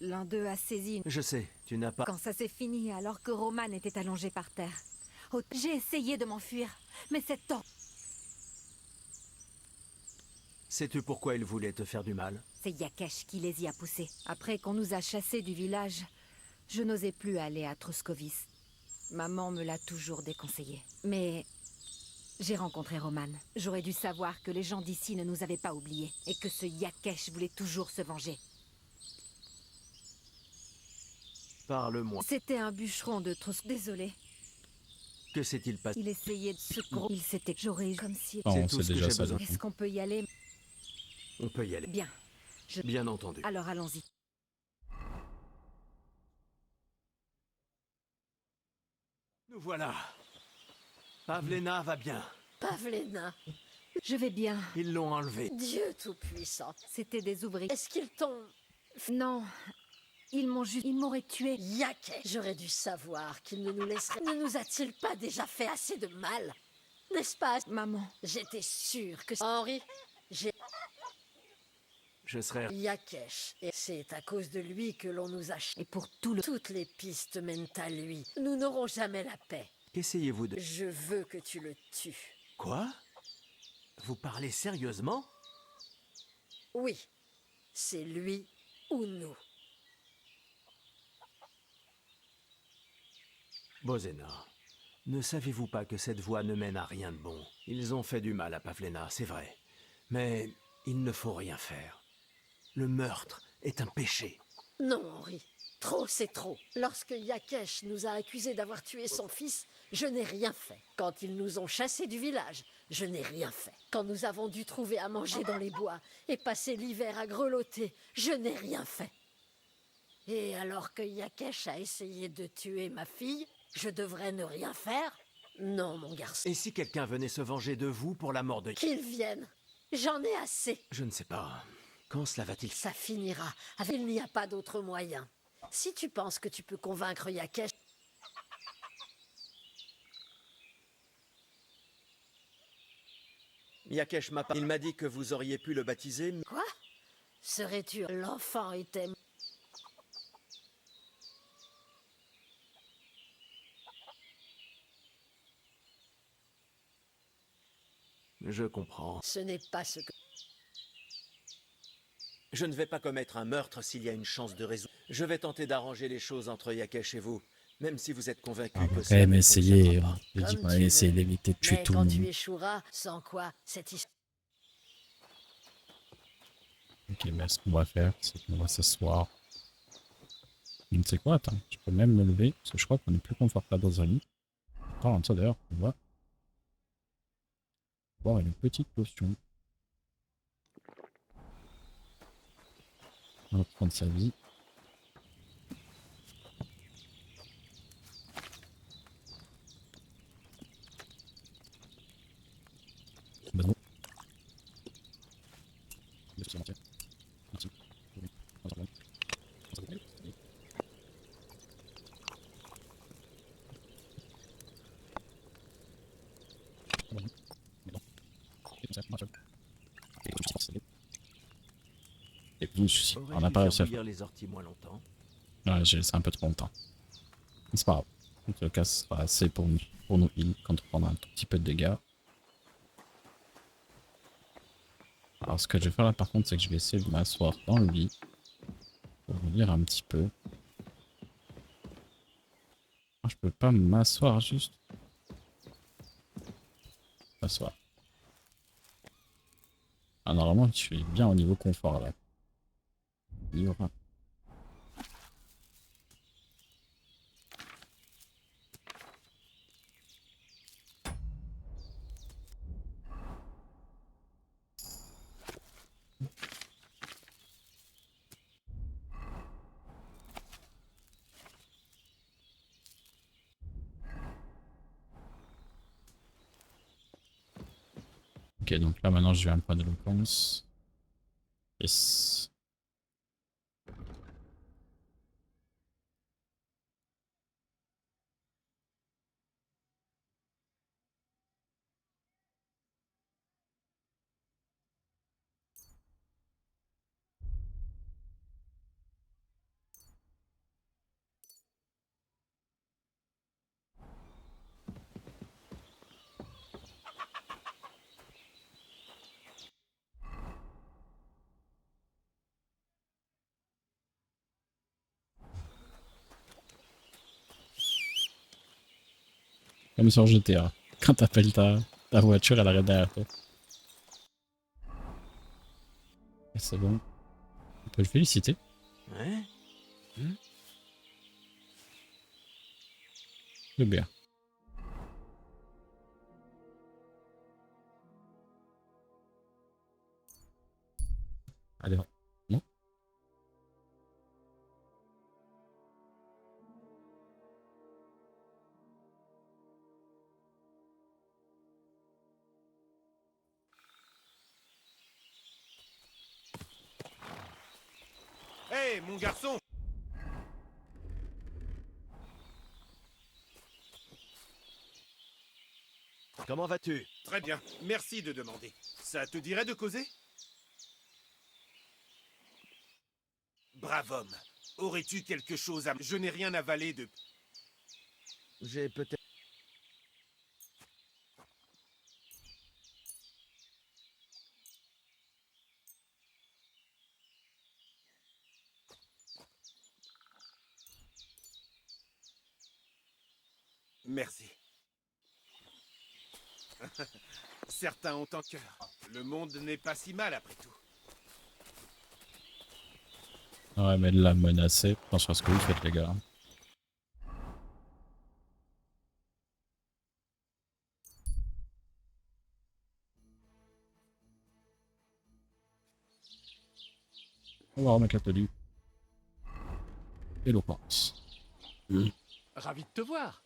L'un d'eux a saisi... Je sais, tu n'as pas... Quand ça s'est fini, alors que Roman était allongé par terre. J'ai essayé de m'enfuir, mais c'est temps. Sais-tu pourquoi il voulait te faire du mal? C'est Yakesh qui les y a poussés. Après qu'on nous a chassés du village, je n'osais plus aller à Troskovis. Maman me l'a toujours déconseillé. Mais j'ai rencontré Roman. J'aurais dû savoir que les gens d'ici ne nous avaient pas oubliés et que ce Yakesh voulait toujours se venger. Parle-moi. C'était un bûcheron de Troskovis. Désolé. Que s'est-il passé? Il essayait de se Il s'était... J'aurais eu comme si... Oh, C'est on tout sait ce que déjà j'ai ça. besoin. du coup. Est-ce qu'on peut y aller? On peut y aller. Bien. Bien entendu. Alors allons-y. Nous voilà. Pavlena va bien. Pavlena, Je vais bien. Ils l'ont enlevé. Dieu tout-puissant. C'était des ouvriers. Est-ce qu'ils t'ont... Non. Ils m'auraient tué. Yaquet, j'aurais dû savoir qu'il ne nous laisserait... Ne nous a-t-il pas déjà fait assez de mal? N'est-ce pas? Maman. J'étais sûre que... Henri, j'ai... Je serai... Yakesh. Et c'est à cause de lui que l'on nous a... Et pour tout le... Toutes les pistes mènent à lui. Nous n'aurons jamais la paix. Qu'essayez-vous de... Je veux que tu le tues. Quoi? Vous parlez sérieusement? Oui, c'est lui ou nous. Bozena, ne savez-vous pas que cette voie ne mène à rien de bon? Ils ont fait du mal à Pavlena, c'est vrai. Mais il ne faut rien faire. Le meurtre est un péché. Non, Henri. Trop, c'est trop. Lorsque Yakesh nous a accusés d'avoir tué son fils, je n'ai rien fait. Quand ils nous ont chassés du village, je n'ai rien fait. Quand nous avons dû trouver à manger dans les bois et passer l'hiver à grelotter, je n'ai rien fait. Et alors que Yakesh a essayé de tuer ma fille, je devrais ne rien faire? Non, mon garçon. Et si quelqu'un venait se venger de vous pour la mort de... Qu'ils viennent. J'en ai assez. Je ne sais pas. Quand cela va-t-il... Ça finira. Il n'y a pas d'autre moyen. Si tu penses que tu peux convaincre Yakesh... Yakesh m'a pas... Il m'a dit que vous auriez pu le baptiser. Quoi? Serais-tu... L'enfant était... Je comprends. Ce n'est pas ce que... Je ne vais pas commettre un meurtre s'il y a une chance de résoudre. Je vais tenter d'arranger les choses entre Yakesh et vous, même si vous êtes convaincu On que va ça quand même ne essayer. fonctionnera pas. J'ai dit Comme qu'on tu allait essayer veux. d'éviter de tuer Mais tout le quand monde. tu échoueras, sans quoi cette histoire... Ok, mais ce qu'on va faire, c'est qu'on va s'asseoir. Je ne sais quoi, attends, je peux même me lever, parce que je crois qu'on est plus confortable dans un lit. Parlant de ça d'ailleurs, on va boire une petite potion. On va prendre sa vie. Bah non. Et puis, souci. On n'a pas réussi à faire. Les orties moins longtemps. Ouais, j'ai laissé un peu trop longtemps. Mais c'est pas grave. En tout cas, ce sera assez pour nous heal quand on prendra un tout petit peu de dégâts. Alors, ce que je vais faire là, par contre, c'est que je vais essayer de m'asseoir dans le lit pour vous lire un petit peu. Ah, je peux pas m'asseoir juste. M'asseoir. Ah, normalement, je suis bien au niveau confort là. Il y aura. Ok, donc là maintenant je vais un point d'éloquence. Yes. Comme sur GTA, quand t'appelles ta voiture, elle arrête derrière toi. Et c'est bon. On peut le féliciter. Ouais. Le bien. Allez, non. Hé, mon garçon! Comment vas-tu? Très bien, merci de demander. Ça te dirait de causer? Brave homme. Aurais-tu quelque chose à... Je n'ai rien avalé de... J'ai peut-être... Merci. Certains ont un cœur. Le monde n'est pas si mal après tout. Ouais, mais de la menacer, attention à ce que vous faites, les gars. On va remettre la tenue. Éloquence. Ravi de te voir.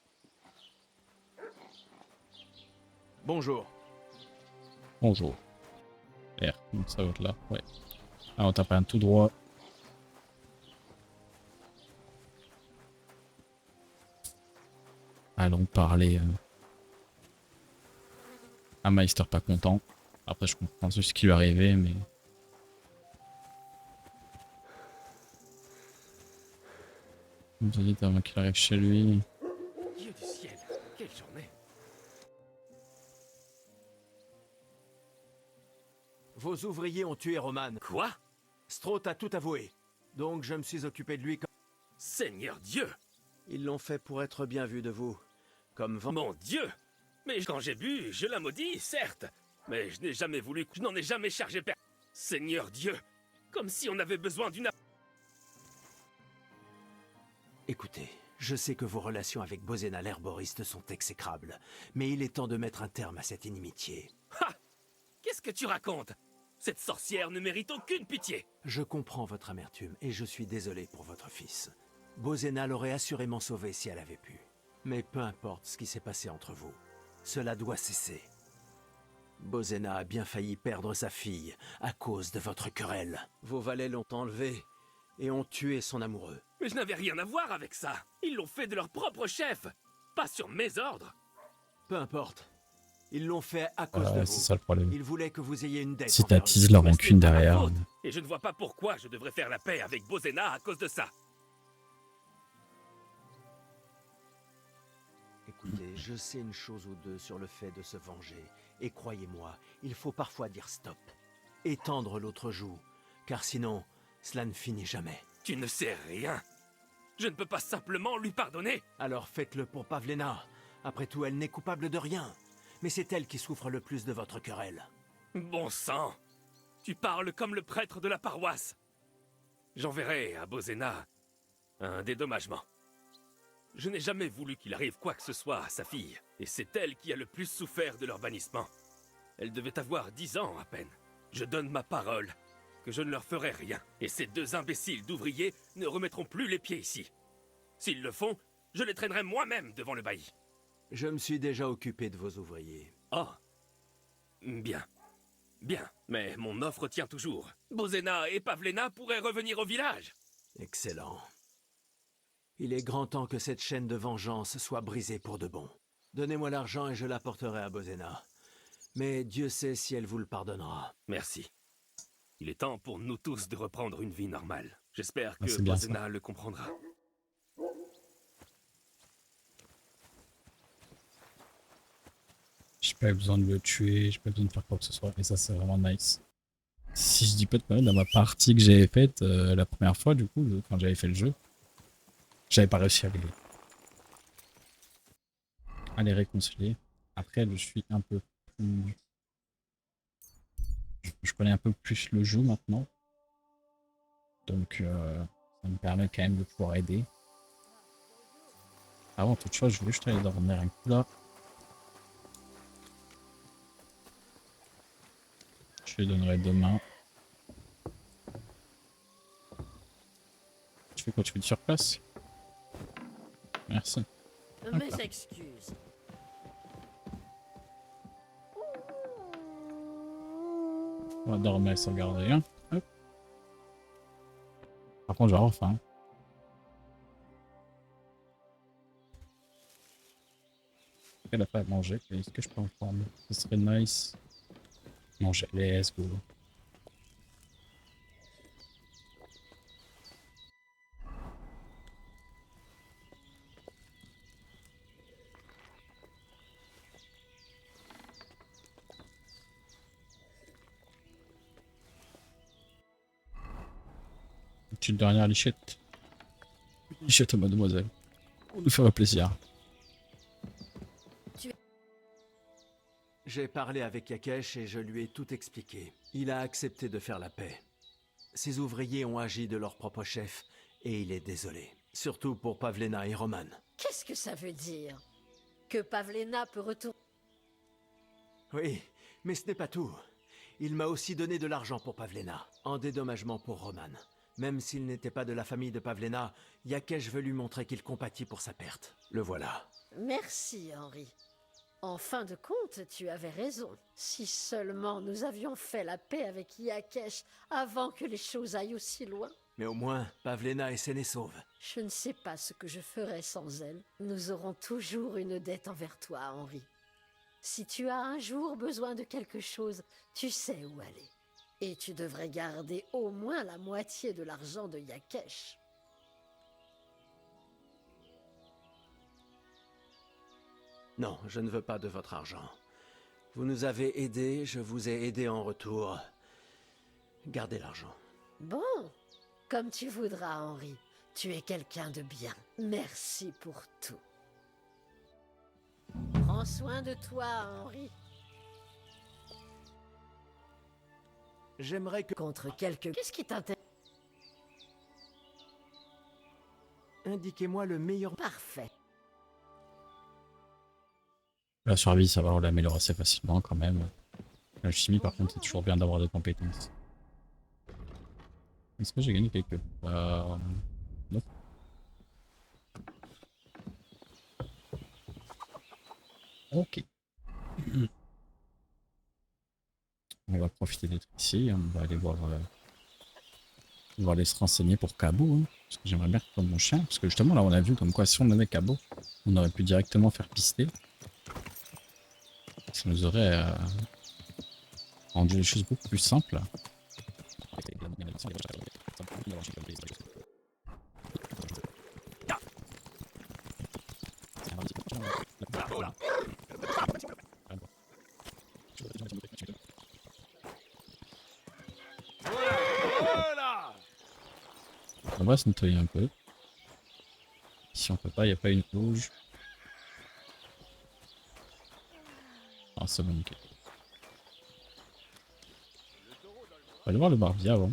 Bonjour. Bonjour. R, ça va être là, ouais. Ah, on tape un tout droit. Allons parler à Meister pas content. Après, je comprends ce qui lui est arrivé, mais... Vous me dites avant qu'il arrive chez lui. Dieu du ciel, quelle journée! Vos ouvriers ont tué Roman. Quoi? Straught a tout avoué. Donc je me suis occupé de lui comme... Seigneur Dieu! Ils l'ont fait pour être bien vu de vous. Comme Mon Dieu! Mais quand j'ai bu, je la maudis, certes. Mais je n'ai jamais voulu... Je n'en ai jamais chargé personne. Seigneur Dieu! Comme si on avait besoin d'une... Écoutez, je sais que vos relations avec Bozena l'herboriste sont exécrables, mais il est temps de mettre un terme à cette inimitié. Ha! Qu'est-ce que tu racontes? Cette sorcière ne mérite aucune pitié. Je comprends votre amertume et je suis désolé pour votre fils. Bozena l'aurait assurément sauvé si elle avait pu. Mais peu importe ce qui s'est passé entre vous, cela doit cesser. Bozena a bien failli perdre sa fille à cause de votre querelle. Vos valets l'ont enlevée et ont tué son amoureux. Mais je n'avais rien à voir avec ça. Ils l'ont fait de leur propre chef, pas sur mes ordres. Peu importe. Ils l'ont fait à cause de vous. C'est ça le problème. Ils voulaient que vous ayez une dette. Si t'attises leur rancune derrière. Et je ne vois pas pourquoi je devrais faire la paix avec Bozena à cause de ça. Écoutez, je sais une chose ou deux sur le fait de se venger. Et croyez-moi, il faut parfois dire stop. Étendre l'autre joue. Car sinon, cela ne finit jamais. Tu ne sais rien. Je ne peux pas simplement lui pardonner. Alors faites-le pour Pavlena. Après tout, elle n'est coupable de rien. Mais c'est elle qui souffre le plus de votre querelle. Bon sang! Tu parles comme le prêtre de la paroisse. J'enverrai à Bozena un dédommagement. Je n'ai jamais voulu qu'il arrive quoi que ce soit à sa fille. Et c'est elle qui a le plus souffert de leur bannissement. Elle devait avoir 10 ans à peine. Je donne ma parole que je ne leur ferai rien. Et ces deux imbéciles d'ouvriers ne remettront plus les pieds ici. S'ils le font, je les traînerai moi-même devant le bailli. Je me suis déjà occupé de vos ouvriers. Oh. Bien. Bien. Mais mon offre tient toujours. Bozena et Pavlena pourraient revenir au village. Excellent. Il est grand temps que cette chaîne de vengeance soit brisée pour de bon. Donnez-moi l'argent et je l'apporterai à Bozena. Mais Dieu sait si elle vous le pardonnera. Merci. Il est temps pour nous tous de reprendre une vie normale. J'espère que c'est bien Bozena le comprendra. J'ai pas eu besoin de le tuer, j'ai pas besoin de faire quoi que ce soit, et ça c'est vraiment nice. Si je dis pas de mal, dans ma partie que j'avais faite la première fois, du coup, quand j'avais fait le jeu, j'avais pas réussi à les réconcilier. Après, je suis un peu plus... Je connais un peu plus le jeu maintenant. Donc, ça me permet quand même de pouvoir aider. Avant toute chose, je voulais juste aller dormir un coup là. Je lui donnerai demain. Quand tu fais sur place. Merci. Mes excuses. On va dormir sans garder un. Hop. Par contre, j'aurai faim. Elle a pas à manger. Est-ce que je peux en prendre? Ce serait nice. Manger. Let's go. Une petite dernière lichette. Lichette à mademoiselle. Pour nous faire plaisir. J'ai parlé avec Yakesh et je lui ai tout expliqué. Il a accepté de faire la paix. Ses ouvriers ont agi de leur propre chef et il est désolé. Surtout pour Pavlena et Roman. Qu'est-ce que ça veut dire? Que Pavlena peut retourner? Oui, mais ce n'est pas tout. Il m'a aussi donné de l'argent pour Pavlena, en dédommagement pour Roman. Même s'il n'était pas de la famille de Pavlena, Yakesh veut lui montrer qu'il compatit pour sa perte. Le voilà. Merci, Henri. En fin de compte, tu avais raison. Si seulement nous avions fait la paix avec Yakesh avant que les choses aillent aussi loin. Mais au moins, Pavlena est saine et sauve. Je ne sais pas ce que je ferais sans elle. Nous aurons toujours une dette envers toi, Henri. Si tu as un jour besoin de quelque chose, tu sais où aller. Et tu devrais garder au moins la moitié de l'argent de Yakesh. Non, je ne veux pas de votre argent. Vous nous avez aidés, je vous ai aidé en retour. Gardez l'argent. Bon, comme tu voudras, Henri. Tu es quelqu'un de bien. Merci pour tout. Prends soin de toi, Henri. J'aimerais que... Contre quelques... Qu'est-ce qui t'intéresse? Indiquez-moi le meilleur... Parfait. La survie, ça va, on l'améliore assez facilement quand même. La chimie, par contre, c'est toujours bien d'avoir des compétences. Est-ce que j'ai gagné quelque part? Non. Ok. On va profiter d'être ici. On va aller voir. On va aller se renseigner pour Cabo. Hein, parce que j'aimerais bien reprendre mon chien. Parce que justement, là, on a vu comme quoi si on avait Cabo, on aurait pu directement faire pister. Ça nous aurait rendu les choses beaucoup plus simples. On va se nettoyer un peu. Si on peut pas, il n'y a pas une rouge. Ah, c'est bon, ok. On va aller voir le barbier avant.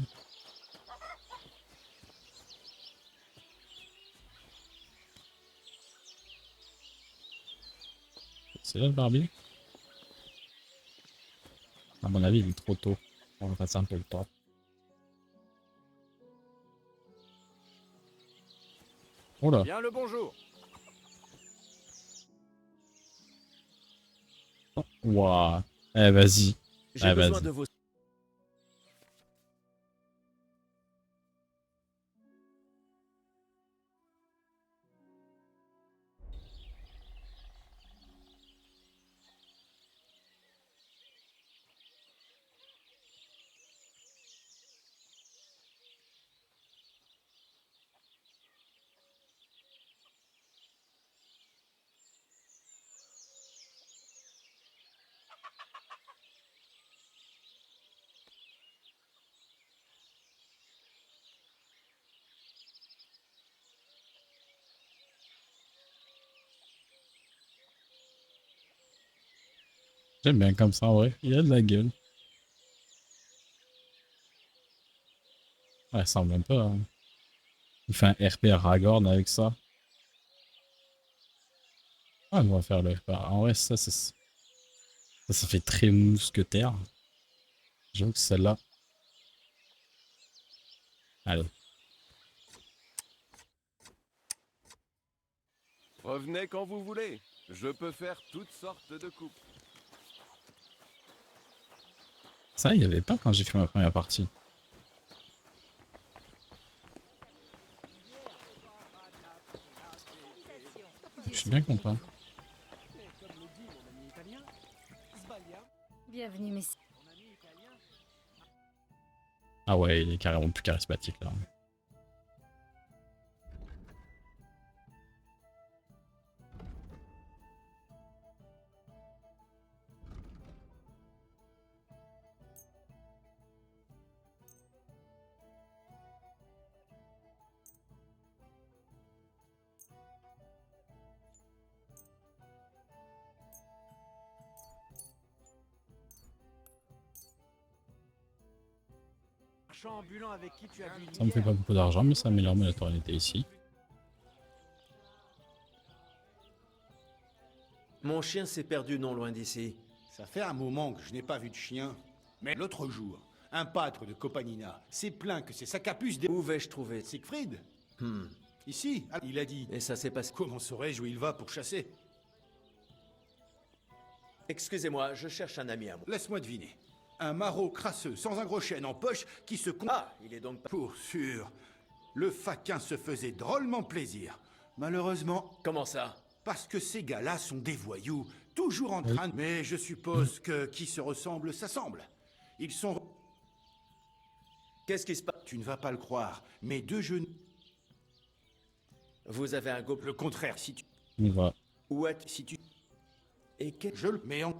C'est là le barbier? À mon avis, il est trop tôt. On va passer un peu le temps. Oh là! Bien le bonjour. Ouah! Eh, vas-y! J'ai Eh, besoin vas-y! de vos... J'aime bien comme ça, ouais. Il a de la gueule. Ouais, ça ressemble un peu. Hein. Il fait un RP à Ragorn avec ça. Ouais, on va faire le RP. En vrai, ça fait très mousquetaire. J'avoue que celle-là. Allez. Revenez quand vous voulez. Je peux faire toutes sortes de coupes. Ça, il n'y avait pas quand j'ai fait ma première partie. Je suis bien content. Bienvenue, messieurs. Ah ouais, il est carrément plus charismatique là. Ambulant avec qui tu as vu Ça me fait pas beaucoup d'argent, mais ça améliore ma notoriété ici. Mon chien s'est perdu non loin d'ici. Ça fait un moment que je n'ai pas vu de chien. Mais l'autre jour, un pâtre de Copanina s'est plaint que c'est sa capuce des... Où vais-je trouver Siegfried. Ici, il a dit. Et ça s'est passé. Comment saurais-je où il va pour chasser? Excusez-moi, je cherche un ami à moi. Laisse-moi deviner. Un maraud crasseux, sans un gros chêne en poche, qui se... Ah, il est donc pas... Pour sûr. Le faquin se faisait drôlement plaisir. Malheureusement... Comment ça? Parce que ces gars-là sont des voyous, toujours en train de... Mais je suppose que qui se ressemble s'assemble. Ils sont... Qu'est-ce qui se passe? Tu ne vas pas le croire, mais deux genoux... Vous avez un gobelin. Le contraire, si tu... On va. Où est si tu... Et que... Je le mets en...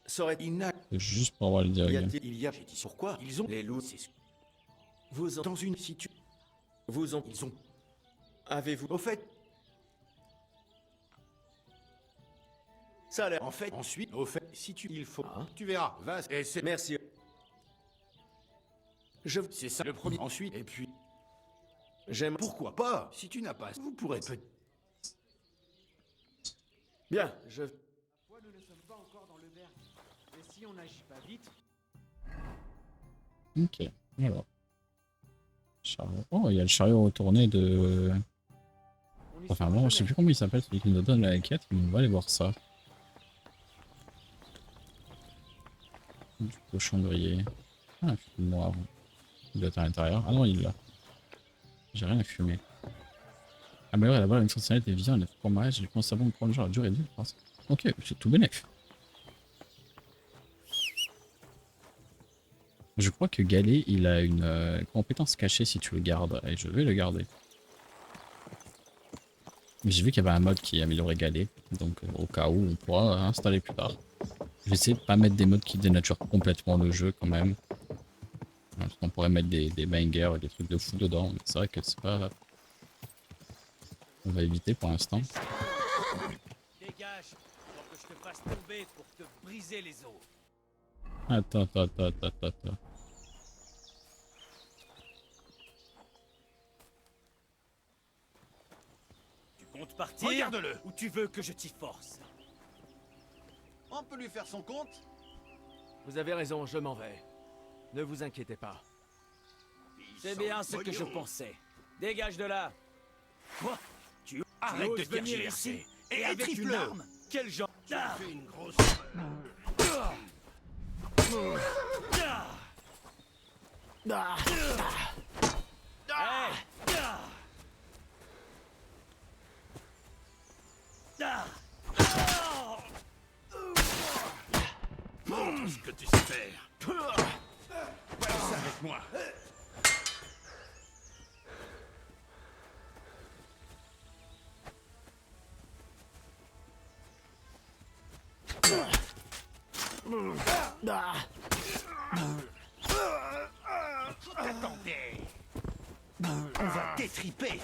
Serait-il... Juste pour avoir le dialogue. Il y a... J'ai dit pourquoi? Ils ont... Les loups... Vous... Dans une situ... Vous ont... Ils ont... Avez-vous... Au fait... Ça a l'air... En fait, ensuite, au fait, si tu... Il faut... Tu verras. Va... Et c'est... Merci. C'est ça le premier. Ensuite, et puis... J'aime... Pourquoi pas? Si tu n'as pas... Vous pourrez peut... Bien, je... Nous ne sommes pas encore dans le verre. Et si on n'agit pas vite... Ok, alors. Chariot. Oh, il y a le chariot retourné de... Enfin bon, je sais plus comment il s'appelle, celui qui nous donne la quête, mais on va aller voir ça. Du cochon grillé. Ah, un film noir. Il doit être à l'intérieur. Ah non, il est là. J'ai rien à fumer. Ah bah ouais, là-bas, une fonctionnalité vient, le fromage, du savon de prendre genre la durée de vie, je pense. Ok, c'est tout bénef. Je crois que Galet, il a une compétence cachée si tu le gardes, et je vais le garder. Mais j'ai vu qu'il y avait un mode qui améliorait Galet, donc au cas où on pourra installer plus tard. Je vais essayer de pas mettre des modes qui dénaturent complètement le jeu quand même. Parce qu'on pourrait mettre des bangers et des trucs de fou dedans, mais c'est vrai que c'est pas... On va éviter pour l'instant. Dégage, pour que je te fasse tomber pour te briser les os. Attends. Tu comptes partir? Regarde-le. Ou tu veux que je t'y force? On peut lui faire son compte? Vous avez raison, je m'en vais. Ne vous inquiétez pas. C'est bien ce que je pensais. Dégage de là. Quoi? Tu Arrête de venir tergiverser. ici et avec une Étripe-le. arme? Quel genre? Tu as fait une grosse... Montre ce que tu sais faire. Voilà ça avec moi. Attendez. On va t'étriper.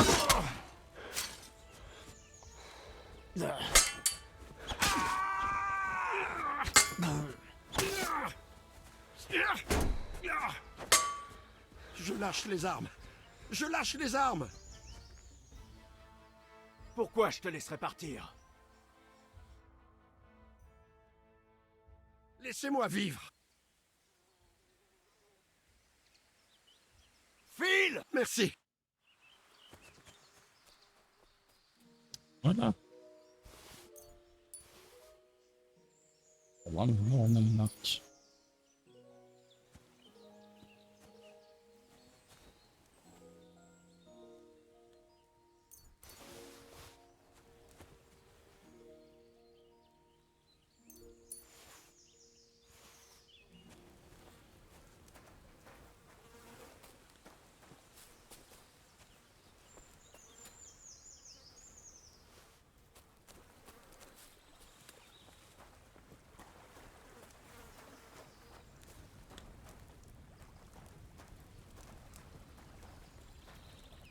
Je lâche les armes. Je lâche les armes. Pourquoi je te laisserai partir? Laissez-moi vivre. File. Merci. Voilà. Voilà, on a une marque.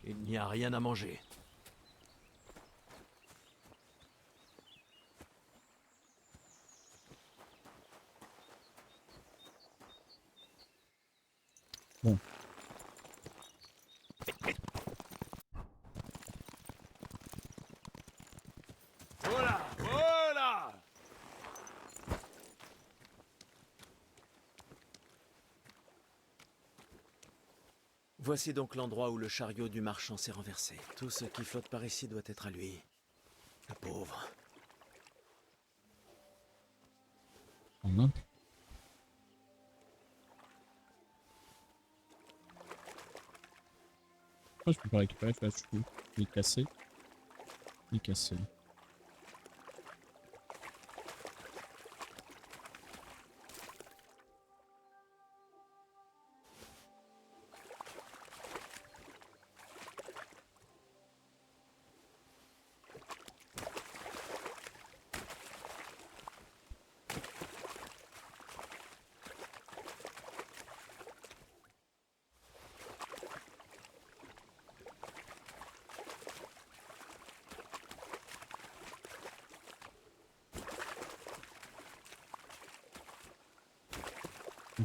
Il n'y a rien à manger. Bon. Voilà, voilà. Voici donc l'endroit où le chariot du marchand s'est renversé. Tout ce qui flotte par ici doit être à lui. Le pauvre. Pourquoi je peux pas récupérer là, il est cassé. Il est cassé.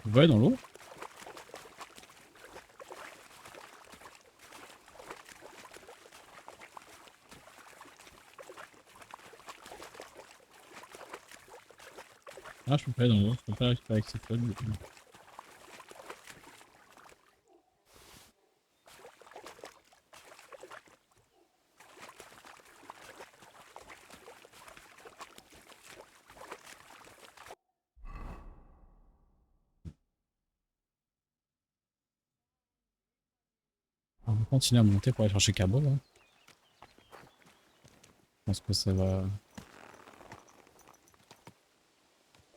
On va aller dans l'eau. Ah, je peux pas aller dans l'eau, je peux pas récupérer avec cette feuille. On va continuer à monter pour aller chercher Cabo là. Je pense que ça va.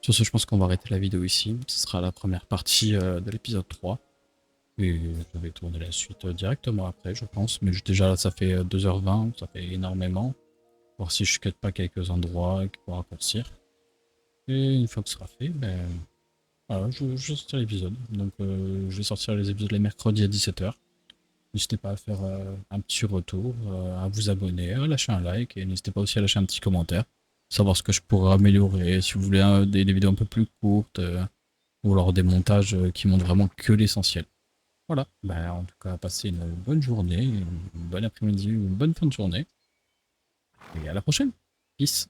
Sur ce, je pense qu'on va arrêter la vidéo ici. Ce sera la première partie de l'épisode 3. Et je vais tourner la suite directement après, je pense. Mais déjà là, ça fait 2h20, ça fait énormément. Voir si je cut pas quelques endroits pour raccourcir. Et une fois que ce sera fait, ben voilà, je sortirai l'épisode. Donc je vais sortir les épisodes les mercredis à 17h. N'hésitez pas à faire un petit retour, à vous abonner, à lâcher un like et n'hésitez pas aussi à lâcher un petit commentaire. Savoir ce que je pourrais améliorer, si vous voulez des vidéos un peu plus courtes ou alors des montages qui montrent vraiment que l'essentiel. Voilà, bah, en tout cas passez une bonne journée, une bonne après-midi, une bonne fin de journée et à la prochaine. Peace.